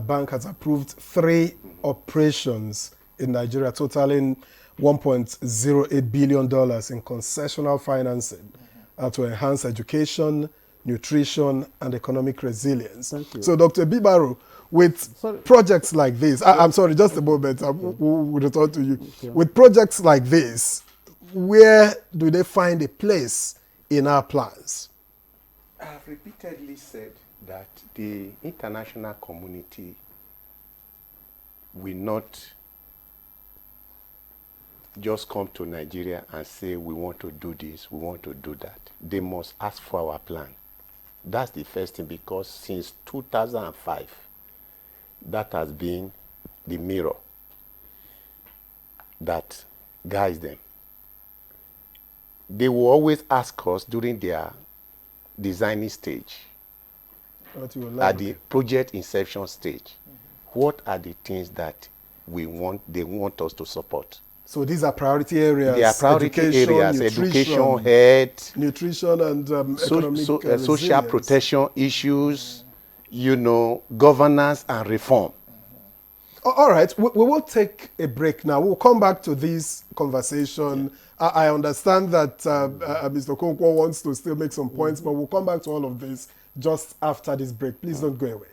Bank has approved 3 operations in Nigeria, totaling $1.08 billion in concessional financing to enhance education, nutrition, and economic resilience. Thank you. So, Dr. Bibaro, with projects like this, I'm sorry, just a moment, we'll return to you. Okay. With projects like this, where do they find a place in our plans? I have repeatedly said that the international community will not just come to Nigeria and say, we want to do this, we want to do that. They must ask for our plan. That's the first thing, because since 2005, that has been the mirror that guides them. They will always ask us during their designing stage, at the project inception stage, what are the things that they want us to support. So these are priority areas. They are priority areas: education, health, nutrition, and economic social protection issues, you know, governance and reform. All right, we will take a break now. We'll come back to this conversation. I understand that Mr. Okonkwo wants to still make some points, but we'll come back to all of this just after this break. Please don't go away.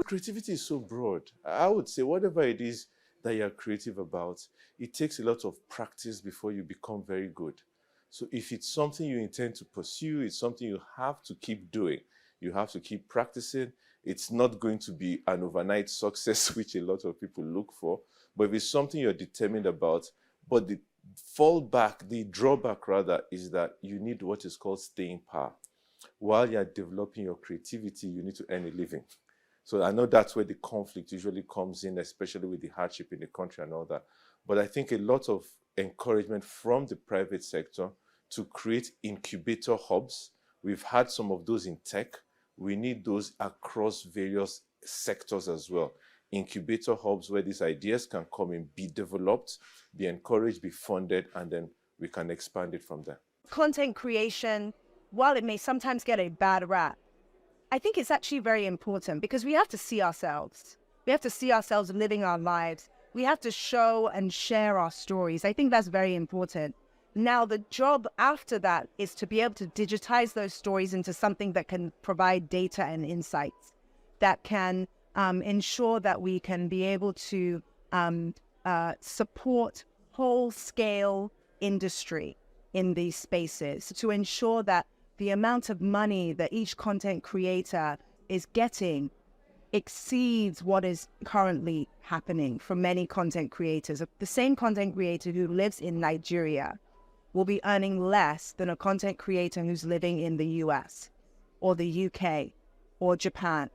Creativity is so broad. I would say whatever it is that you're creative about, it takes a lot of practice before you become very good. So if it's something you intend to pursue, it's something you have to keep doing. You have to keep practicing. It's not going to be an overnight success, which a lot of people look for. But if it's something you're determined about, but the drawback rather, is that you need what is called staying power. While you're developing your creativity, you need to earn a living. So I know that's where the conflict usually comes in, especially with the hardship in the country and all that. But I think a lot of encouragement from the private sector to create incubator hubs. We've had some of those in tech. We need those across various sectors as well. Incubator hubs where these ideas can come in, be developed, be encouraged, be funded, and then we can expand it from there. Content creation, while it may sometimes get a bad rap, I think it's actually very important because we have to see ourselves. We have to see ourselves living our lives. We have to show and share our stories. I think that's very important. Now, the job after that is to be able to digitize those stories into something that can provide data and insights, that can ensure that we can be able to support whole-scale industry in these spaces, to ensure that the amount of money that each content creator is getting exceeds what is currently happening for many content creators. The same content creator who lives in Nigeria will be earning less than a content creator who's living in the US or the UK or Japan.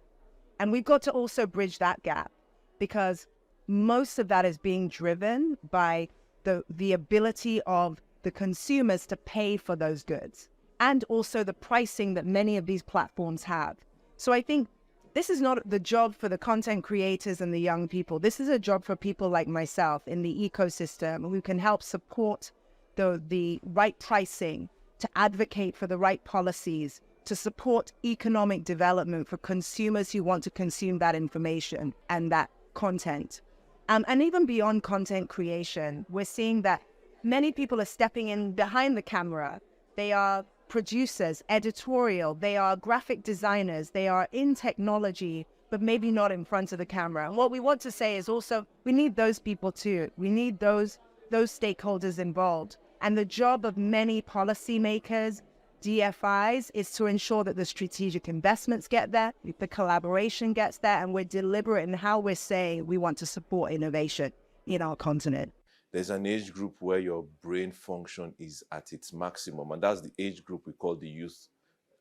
And we've got to also bridge that gap because most of that is being driven by the ability of the consumers to pay for those goods and also the pricing that many of these platforms have. So I think this is not the job for the content creators and the young people. This is a job for people like myself in the ecosystem who can help support the right pricing, to advocate for the right policies, to support economic development for consumers who want to consume that information and that content. And even beyond content creation, we're seeing that many people are stepping in behind the camera. They are producers, editorial, they are graphic designers, they are in technology, but maybe not in front of the camera. And what we want to say is also, we need those people too. We need those stakeholders involved. And the job of many policymakers, DFIs, is to ensure that the strategic investments get there, the collaboration gets there, and we're deliberate in how we're saying we want to support innovation in our continent. There's an age group where your brain function is at its maximum, and that's the age group we call the youth,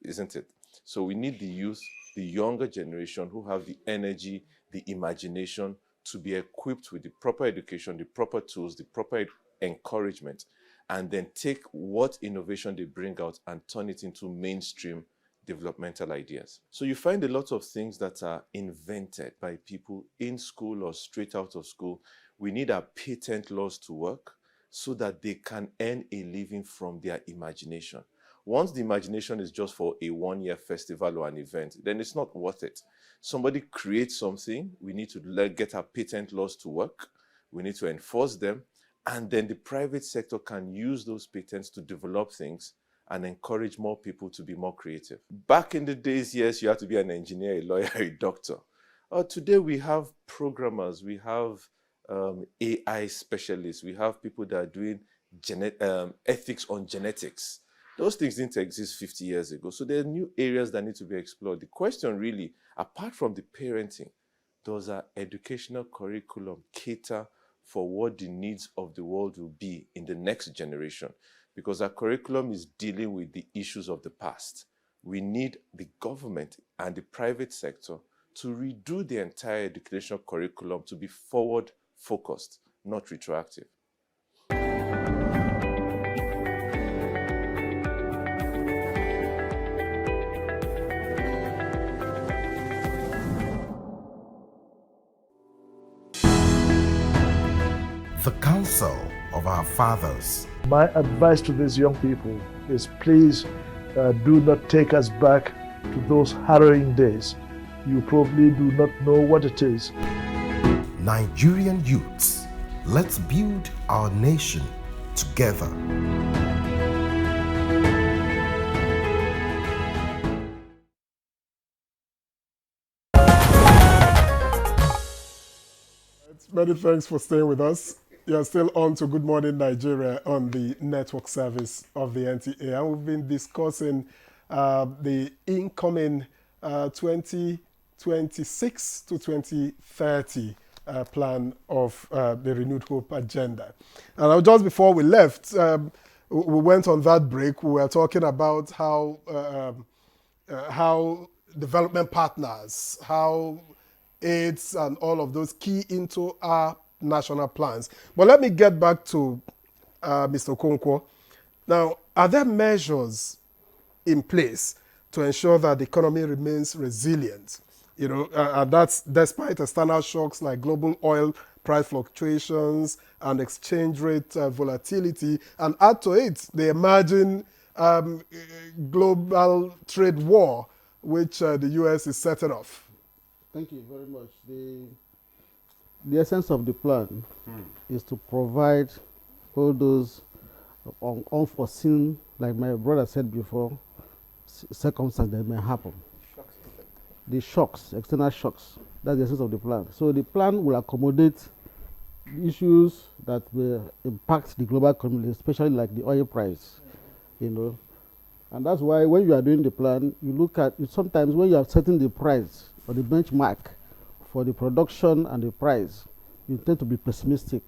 isn't it? So we need the youth, the younger generation who have the energy, the imagination to be equipped with the proper education, the proper tools, the proper encouragement, and then take what innovation they bring out and turn it into mainstream developmental ideas. So you find a lot of things that are invented by people in school or straight out of school. We need our patent laws to work so that they can earn a living from their imagination. Once the imagination is just for a one-year festival or an event, then it's not worth it. Somebody creates something, we need to get our patent laws to work, we need to enforce them, and then the private sector can use those patents to develop things and encourage more people to be more creative. Back in the days, yes, you had to be an engineer, a lawyer, a doctor. Today we have programmers, we have AI specialists, we have people that are doing ethics on genetics. Those things didn't exist 50 years ago. So there are new areas that need to be explored. The question really, apart from the parenting, does our educational curriculum cater for what the needs of the world will be in the next generation? Because our curriculum is dealing with the issues of the past. We need the government and the private sector to redo the entire educational curriculum to be forward-focused, not retroactive. The counsel of our fathers. My advice to these young people is please do not take us back to those harrowing days. You probably do not know what it is. Nigerian youths, let's build our nation together. Many thanks for staying with us. You're still on to Good Morning Nigeria on the network service of the NTA. And we've been discussing the incoming 2026 to 2030 plan of the Renewed Hope agenda. And just before we left, we went on that break. We were talking about how development partners, how aids and all of those key into our national plans. But let me get back to Mr. Okonkwo. Now, are there measures in place to ensure that the economy remains resilient You know, and that's despite external shocks like global oil price fluctuations and exchange rate volatility, and add to it the emerging global trade war, which the U.S. is setting off. Thank you very much. The essence of the plan is to provide all those unforeseen, like my brother said before, circumstances that may happen. The shocks, external shocks, that's the essence of the plan. So the plan will accommodate issues that will impact the global economy, especially like the oil price, you know. And that's why when you are doing the plan, you look at it. Sometimes when you are setting the price or the benchmark for the production and the price, you tend to be pessimistic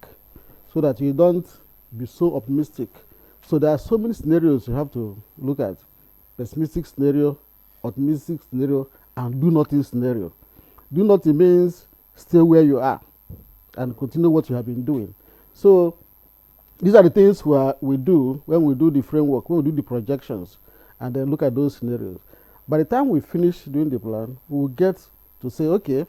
so that you don't be so optimistic. So there are so many scenarios you have to look at: pessimistic scenario, optimistic scenario, and do nothing scenario. Do nothing means stay where you are and continue what you have been doing. So these are the things we do when we do the framework, when we do the projections, and then look at those scenarios. By the time we finish doing the plan, we will get to say, okay,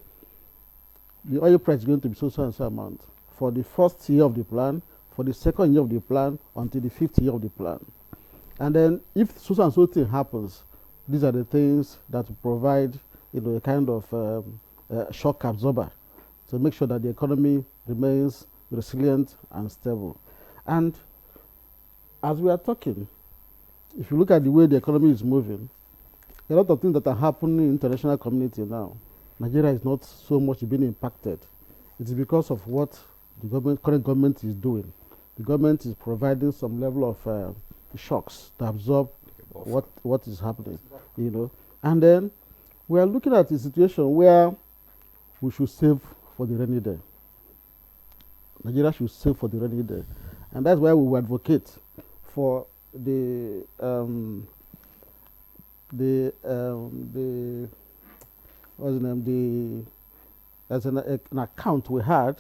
the oil price is going to be so and so amount for the first year of the plan, for the second year of the plan, until the 5th year of the plan. And then if so and so thing happens, these are the things that will provide, you know, a kind of shock absorber to make sure that the economy remains resilient and stable. And as we are talking, if you look at the way the economy is moving, a lot of things that are happening in the international community now, Nigeria is not so much being impacted. It's because of what the current government is doing. The government is providing some level of shocks to absorb what is happening, you know. And then we are looking at a situation where we should save for the rainy day. Nigeria should save for the rainy day. And that's why we will advocate for what's the name? As an account we had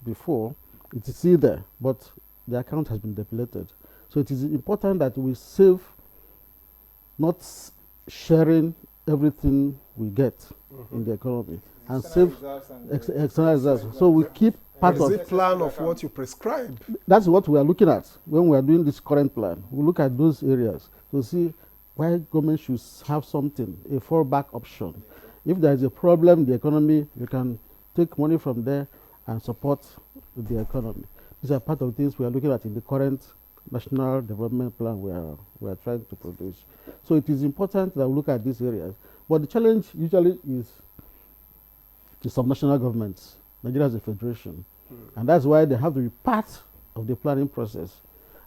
before, it is still there, but the account has been depleted. So it is important that we save, not sharing everything we get in the economy, and save external reserves. So we keep part of the plan of what you prescribe. That's what we are looking at when we are doing this current plan. We look at those areas to see why government should have something, a fallback option. If there is a problem in the economy, you can take money from there and support the economy. These are part of the things we are looking at in the current national development plan we are trying to produce. So it is important that we look at these areas. But the challenge usually is the subnational governments. Nigeria is a federation. And that's why they have to be part of the planning process.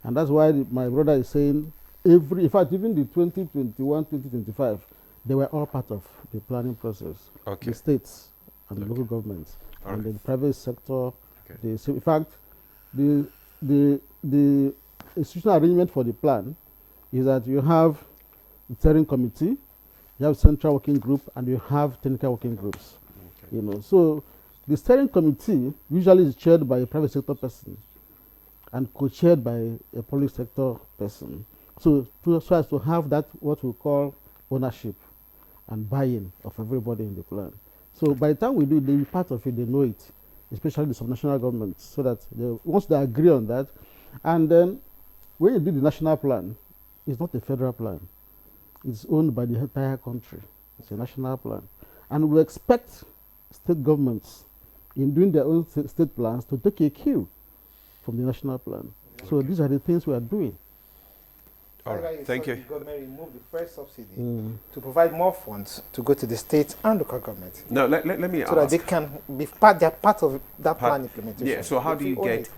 And that's why my brother is saying, in fact, even the 2021, 2025, they were all part of the planning process. Okay. The states and the local governments and the private sector. In fact, the institutional arrangement for the plan is that you have the steering committee, you have central working group, and you have technical working groups. You know, so the steering committee usually is chaired by a private sector person and co-chaired by a public sector person. So as to have that, what we call ownership and buy-in of everybody in the plan. So by the time we do, they be part of it, they know it, especially the subnational governments, so that once they agree on that, and then when you do the national plan, it's not a federal plan. It's owned by the entire country. It's a national plan. And we expect state governments, in doing their own state plans, to take a cue from the national plan. Okay. So these are the things we are doing. All right, thank you. The government removed the first subsidy to provide more funds to go to the states and local government. No, let me ask. So that they can be they're part of that plan implementation. Yeah. So how do you get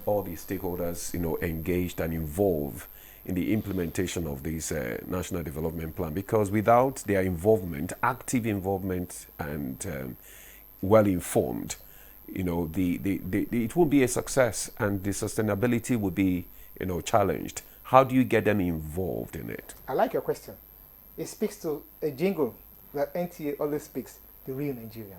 all these stakeholders, you know, engaged and involved in the implementation of this national development plan? Because without their involvement, active involvement, and well informed, you know, it won't be a success, and the sustainability will be, you know, challenged. How do you get them involved in it? I like your question. It speaks to a jingle that NTA always speaks, the real Nigerian.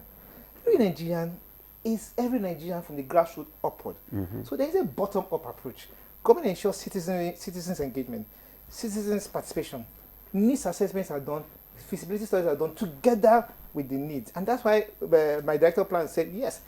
The real Nigerian is every Nigerian from the grassroots upward. So there is a bottom-up approach. Government ensures citizens' engagement, citizens' participation. Needs assessments are done, feasibility studies are done together with the needs. And that's why my director plan said, yes,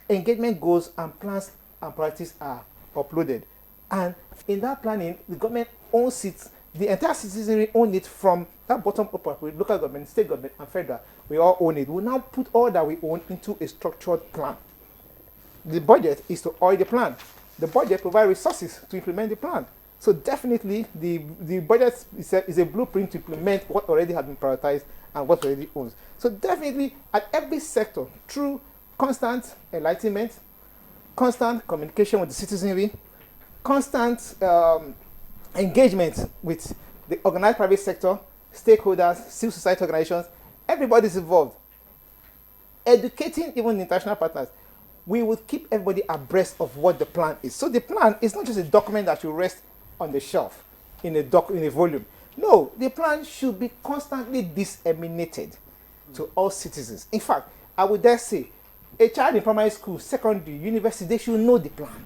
engagement goals and plans and priorities are uploaded. And in that planning, the government owns it, the entire citizenry own it from that bottom up, with local government, state government, and federal. We all own it. We now put all that we own into a structured plan. The budget is to oil the plan. The budget provides resources to implement the plan. So definitely, the budget is a blueprint to implement what already has been prioritized and what already owns. So definitely, at every sector, through constant enlightenment, constant communication with the citizenry, constant engagement with the organized private sector, stakeholders, civil society organizations, everybody's involved. Educating even international partners, we will keep everybody abreast of what the plan is. So the plan is not just a document that should rest on the shelf in a volume. No, the plan should be constantly disseminated to all citizens. In fact, I would dare say, a child in primary school, secondary, university, they should know the plan.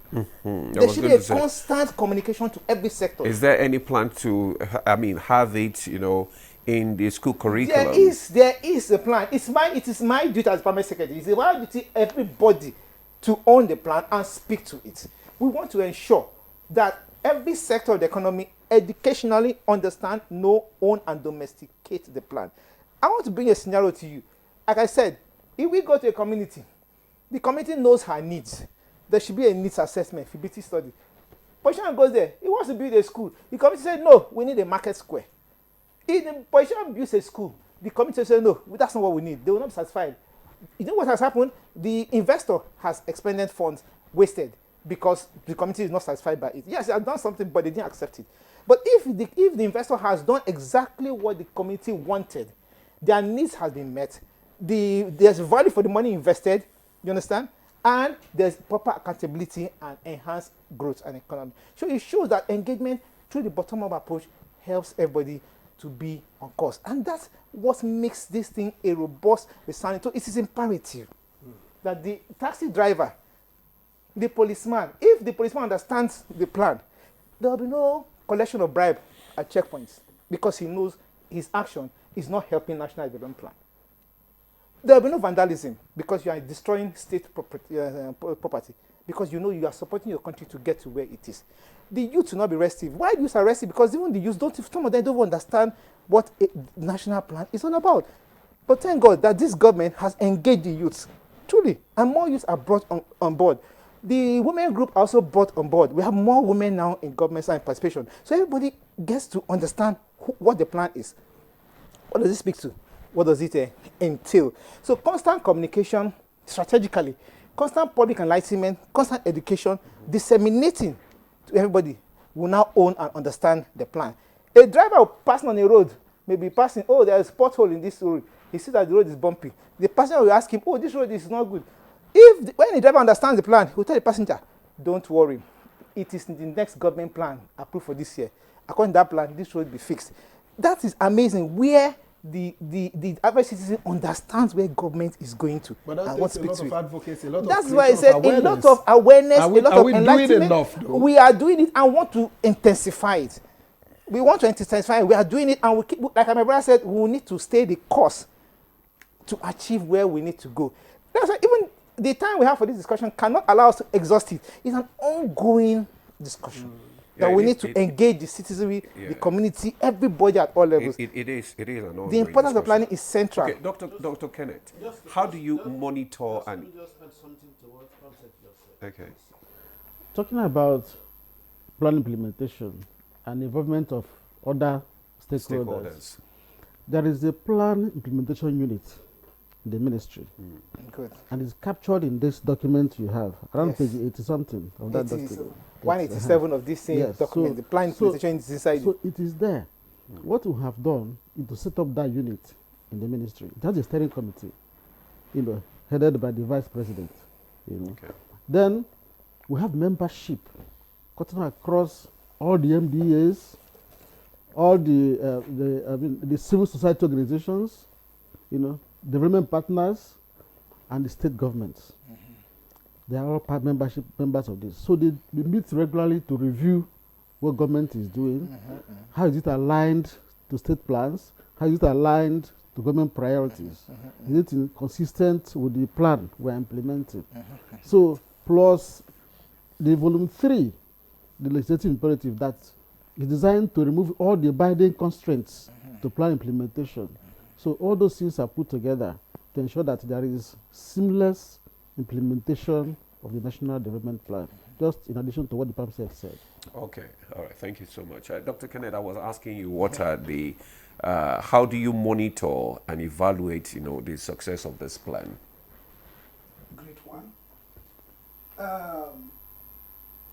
There should be a constant communication to every sector. Is there any plan to, have it, in the school curriculum? There is a plan. It is my duty as primary secretary. It's my duty, everybody, to own the plan and speak to it. We want to ensure that every sector of the economy educationally understand, know, own, and domesticate the plan. I want to bring a scenario to you. Like I said, if we go to a community, the community knows her needs. There should be a needs assessment, feasibility study. Politician goes there, he wants to build a school. The community said, no, we need a market square. If the politician builds a school, the community said, no, that's not what we need. They will not be satisfied. You know what has happened? The investor has expended funds, wasted, because the community is not satisfied by it. Yes, they have done something, but they didn't accept it. But if the investor has done exactly what the community wanted, their needs has been met, there's value for the money invested, you understand? And there's proper accountability and enhanced growth and economy. So it shows that engagement through the bottom-up approach helps everybody to be on course. And that's what makes this thing a robust resounding. So it is imperative that the taxi driver, the policeman, if the policeman understands the plan, there will be no collection of bribe at checkpoints because he knows his action is not helping national development plan. There will be no vandalism because you are destroying state property because you know you are supporting your country to get to where it is. The youth will not be restive. Why the youth are restive? Because even the youth some of them don't understand what a national plan is all about. But thank God that this government has engaged the youth, truly, and more youths are brought on board. The women group also brought on board. We have more women now in government side participation. So everybody gets to understand what the plan is. What does it speak to? What does it entail? So constant communication, strategically, constant public enlightenment, constant education, disseminating to everybody will now own and understand the plan. A driver passing on a road may be passing, oh, there is a pothole in this road. He sees that the road is bumpy. The passenger will ask him, oh, this road is not good. When the driver understands the plan, he will tell the passenger, don't worry. It is in the next government plan approved for this year. According to that plan, this road will be fixed. That is amazing where the average citizen understands where government is going to. But that takes a lot of advocacy, a lot That's of why I said a lot of awareness, a lot of enlightenment. Doing enough, though? We are doing it and want to intensify it. We want to intensify it. We are doing it and we keep, like my brother said, we need to stay the course to achieve where we need to go. That's why even the time we have for this discussion cannot allow us to exhaust it. It's an ongoing discussion. That we need to engage the citizenry, the community, everybody at all levels. It is an ongoing The importance of planning is central. Okay, Dr. Kenneth, how do you monitor and... Okay. Talking about plan implementation and involvement of other stakeholders, there is a plan implementation unit in the ministry. Good. And it's captured in this document you have, around page 80-something of that document. 187 of this same document, the plan implementation is inside. So it is there. What we have done is to set up that unit in the ministry. It has a steering committee, headed by the vice president. Okay. Then we have membership cutting across all the MDAs, all the civil society organizations, development partners, and the state governments. They are all members of this. So they meet regularly to review what government is doing, how is it aligned to state plans, how is it aligned to government priorities? Is it consistent with the plan we're implementing? So, plus the volume 3, the legislative imperative that is designed to remove all the binding constraints to plan implementation. So all those things are put together to ensure that there is seamless implementation of the National Development Plan, just in addition to what the Department said. Okay, all right, thank you so much. Dr. Kenneth, I was asking you, what are the, how do you monitor and evaluate, the success of this plan? Great one.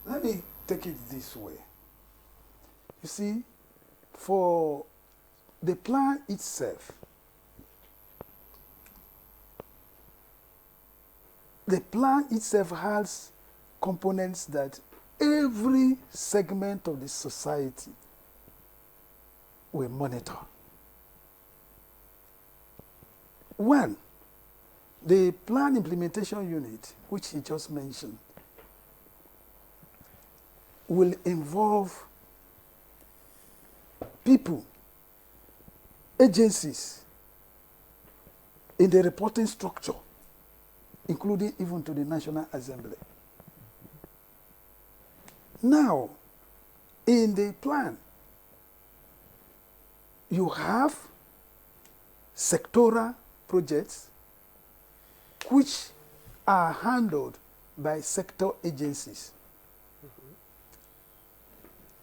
Let me take it this way. You see, for the plan itself, has components that every segment of the society will monitor. One, the plan implementation unit, which he just mentioned, will involve people, agencies in the reporting structure, including even to the National Assembly. Now, in the plan, you have sectoral projects which are handled by sector agencies.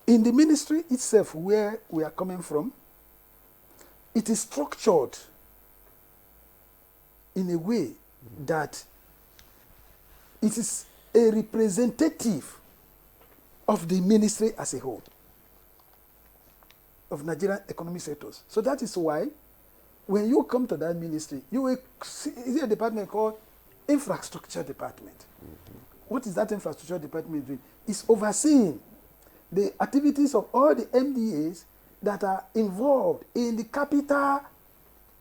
In the ministry itself, where we are coming from, it is structured in a way that it is a representative of the ministry as a whole, of Nigerian economic sectors. So that is why, when you come to that ministry, you will see a department called Infrastructure Department. What is that Infrastructure Department doing? It's overseeing the activities of all the MDAs that are involved in the capital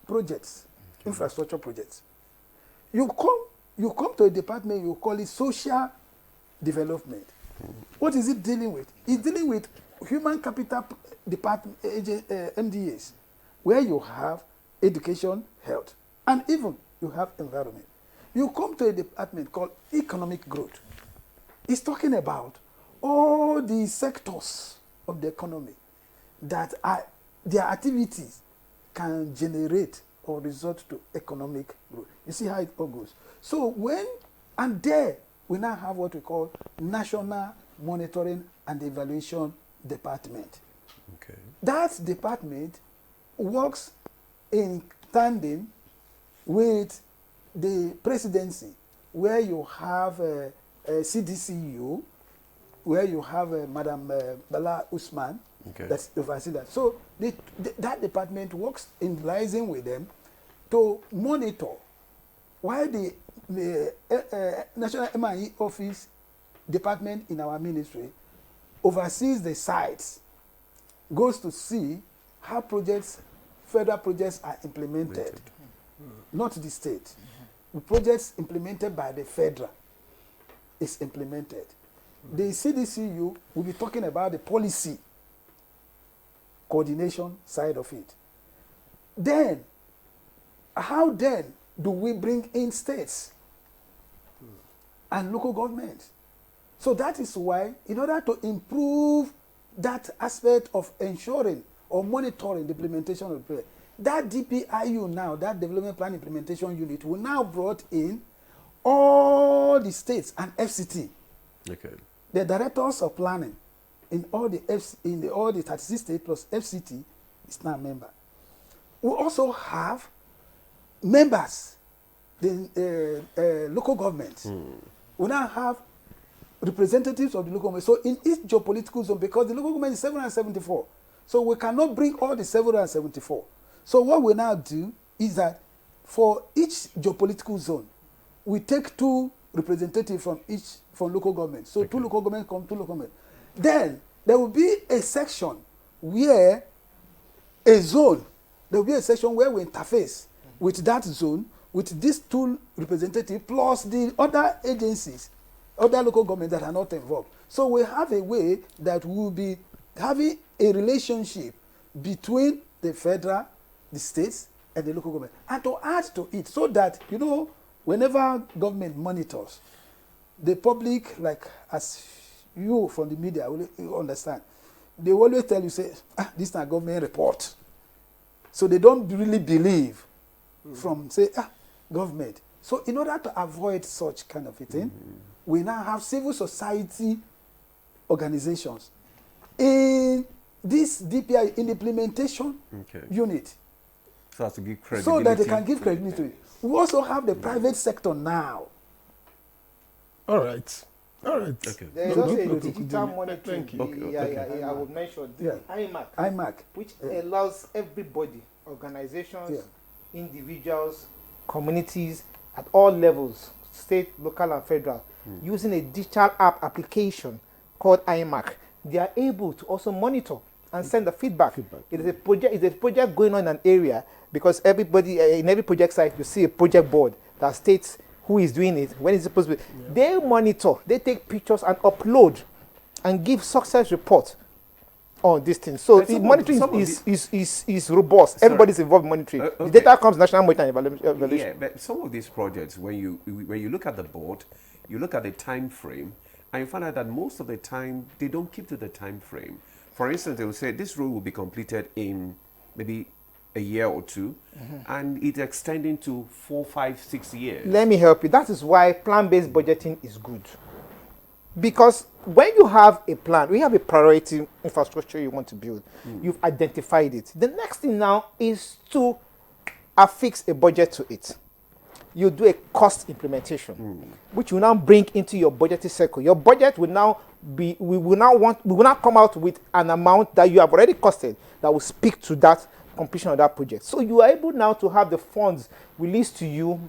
projects, infrastructure projects. You come to a department, you call it social development. What is it dealing with? It's dealing with human capital department, MDAs, where you have education, health, and even you have environment. You come to a department called economic growth. It's talking about all the sectors of the economy that are, their activities can generate or result to economic growth. You see how it all goes. So there we now have what we call National Monitoring and Evaluation Department. Okay. That department works in tandem with the presidency, where you have a CDCU, where you have Madam Bala Usman, that's oversee that. So that department works in liaison with them to monitor, while the National M&E Office department in our ministry oversees the sites, goes to see how federal projects are implemented, not the state. The projects implemented by the federal is implemented. The CDCU will be talking about the policy coordination side of it. Then, how then do we bring in states and local governments? So that is why, in order to improve that aspect of ensuring or monitoring the implementation of the project, that DPIU now, that Development Plan Implementation Unit, will now brought in all the states and FCT. Okay. The directors of planning in all the 36 states plus FCT is now a member. We also have members, the local governments. We now have representatives of the local government. So in each geopolitical zone, because the local government is 774, so we cannot bring all the 774. So what we now do is that for each geopolitical zone, we take 2 representatives from local government. So 2 local governments come, 2 local governments. Then there will be a section where there will be a section where we interface with that zone, with these 2 representatives, plus the other agencies, other local governments that are not involved. So we have a way that we will be having a relationship between the federal, the states, at the local government, and to add to it so that, you know, whenever government monitors, the public, like as you from the media will understand, they always tell you, say, this is a government report. So they don't really believe from, say, government. So in order to avoid such kind of a thing, we now have civil society organizations in this DPI, in the implementation unit. So as to give credibility. So that they can give credibility to it. We also have the private sector now. All right. All right. Okay. There is also a digital monitoring. I would mention the IMAC, which allows everybody, organizations, individuals, communities at all levels, state, local, and federal, using a digital app application called IMAC. They are able to also monitor and send the feedback. It is a project. It's a project going on in an area, because everybody in every project site you see a project board that states who is doing it, when it's supposed to be. They monitor, they take pictures and upload and give success report on this thing. So the monitoring is robust. Sorry. Everybody's involved in monitoring. The data comes national monitoring evaluation. Yeah, but some of these projects, when you look at the board, you look at the time frame, and you find out that most of the time they don't keep to the time frame. For instance, they will say this road will be completed in maybe a year or two, and it's extending to 4, 5, 6 years. Let me help you. That is why plan-based budgeting is good. Because when you have a plan, we have a priority infrastructure you want to build. You've identified it. The next thing now is to affix a budget to it. You do a cost implementation, which you now bring into your budgeting cycle. Your budget will now be, we will now come out with an amount that you have already costed that will speak to that completion of that project. So you are able now to have the funds released to you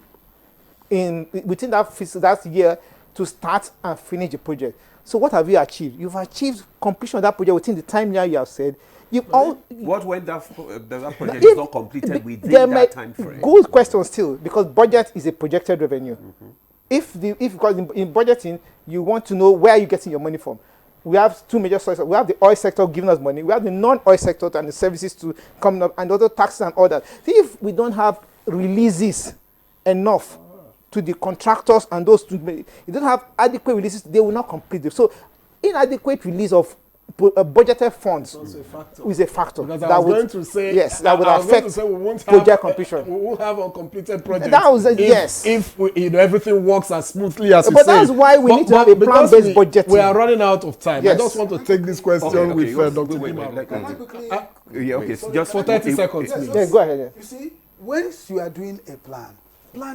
within that year to start and finish the project. So what have you achieved? You've achieved completion of that project within the timeline you have said. What when that project is not completed within that time frame? Good question still, because budget is a projected revenue. Because in budgeting, you want to know where you're getting your money from. We have two major sources. We have the oil sector giving us money. We have the non-oil sector and the services to coming up, and other taxes and all that. If we don't have releases enough to the contractors and those you don't have adequate releases, they will not complete it. So inadequate release of budgeted funds is a factor. Because I was going to say, yes, that would affect we won't project have, completion. We won't have uncompleted projects. That was yes. If everything works as smoothly as but that's why we need to have a plan-based budgeting. We are running out of time. Yes. I just want to take this question with Dr. Yeah, okay. So just for 30 seconds, please. Yeah, go ahead. You see, once you are doing a plan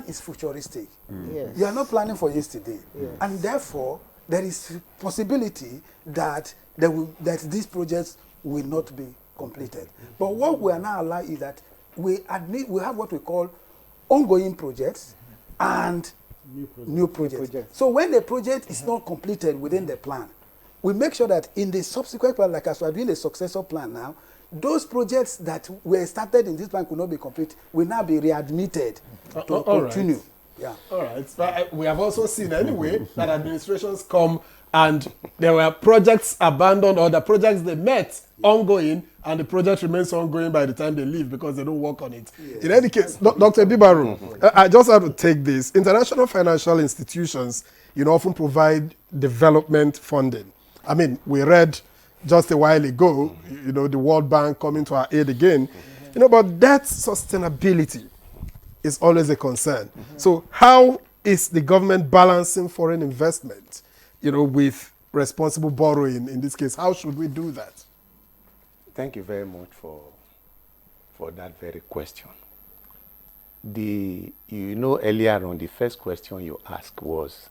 is futuristic. Yes. You are not planning for yesterday. Yes. And therefore, there is possibility that that these projects will not be completed. But what we are now allowed is that we have what we call ongoing projects and new projects. So when the project is not completed within the plan, we make sure that in the subsequent plan, like as we are doing a successor plan now, those projects that were started in this plan could not be complete will now be readmitted to continue. Right. Yeah. All right. But we have also seen anyway that administrations come and there were projects abandoned, or the projects they met ongoing, and the project remains ongoing by the time they leave because they don't work on it. Yes. In any case, Dr. Dibaru, I just have to take this. International financial institutions, often provide development funding. I mean, we read just a while ago, the World Bank coming to our aid again. But debt sustainability is always a concern. So how is the government balancing foreign investment, with responsible borrowing in this case? How should we do that? Thank you very much for that very question. Earlier on, the first question you asked was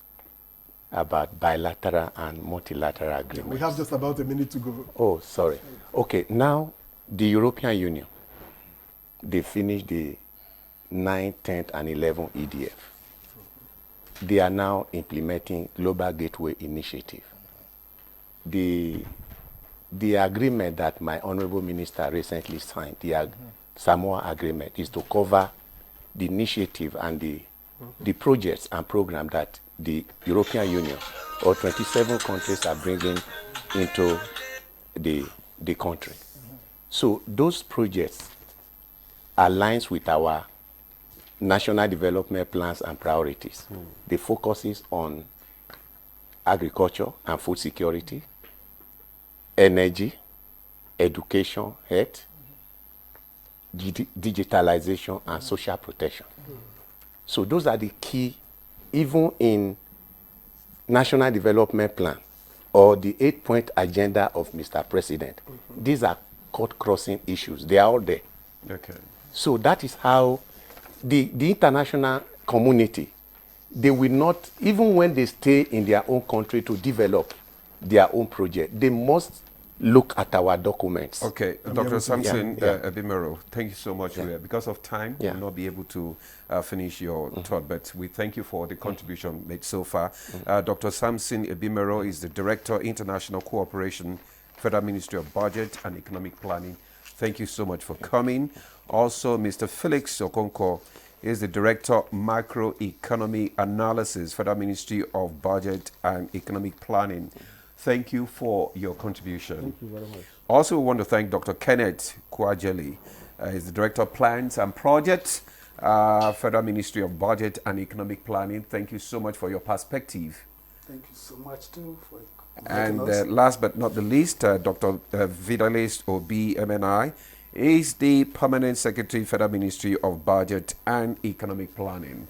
about bilateral and multilateral agreements. We have just about a minute to go. Oh, sorry. Okay, now the European Union, they finished the 9th, 10th, and 11th EDF. They are now implementing Global Gateway Initiative. The agreement that my honorable minister recently signed, the Samoa Agreement, is to cover the initiative and the projects and programs that the European Union or 27 countries are bringing into the country. So those projects aligns with our national development plans and priorities. The focus is on agriculture and food security, energy, education, health, digitalization, and social protection. So those are the key, even in National Development Plan or the 8-point agenda of Mr. President. These are court-crossing issues. They are all there. Okay. So that is how the international community, they will not, even when they stay in their own country to develop their own project, they must look at our documents. Okay, Dr. Samson Yeah. Ebimero, thank you so much. Because of time, Yeah. we'll not be able to finish your thought, but we thank you for the contribution made so far. Dr. Samson Ebimero is the Director, International Cooperation, Federal Ministry of Budget and Economic Planning. Thank you so much for coming. Also, Mr. Felix Okonkwo is the Director, Macroeconomy Analysis, Federal Ministry of Budget and Economic Planning. Thank you for your contribution. Thank you very much. Also, we want to thank Dr. Kenneth Kwajeli. He's the Director of Plans and Projects, Federal Ministry of Budget and Economic Planning. Thank you so much for your perspective. Thank you so much, too, for And us. last but not the least, Dr. Vitalis Obi MNI is the Permanent Secretary, Federal Ministry of Budget and Economic Planning.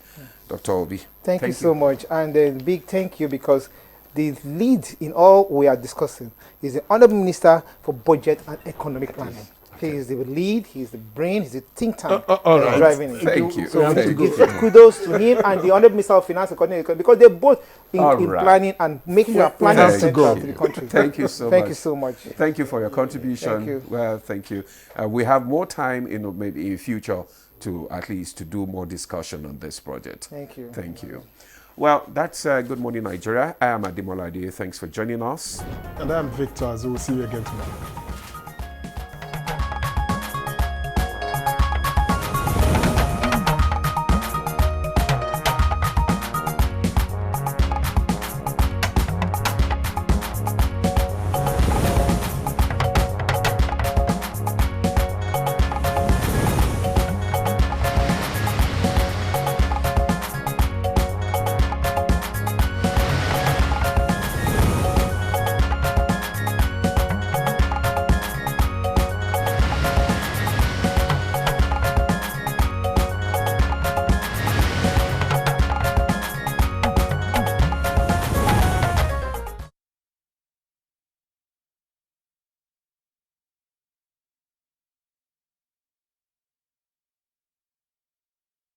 Dr. Obi. Thank you so much. And a big thank you, because the lead in all we are discussing is the Honorable Minister for Budget and Economic Planning. He is the lead, he is the brain, he's the think tank all right. driving it. Thank you. So we Thank need to you. give kudos to him and the Honorable Minister of Finance and Economic, because they're both in right. planning and making our planning Thank central you. to the country. Thank you so much. Thank you so much. Thank you for your contribution. Thank you. Well, thank you. We have more time, maybe in future to at least to do more discussion on this project. Thank you. Thank you. Well, that's Good Morning Nigeria. I am Ademola Ade. Thanks for joining us. And I'm Victor, so we'll see you again tomorrow.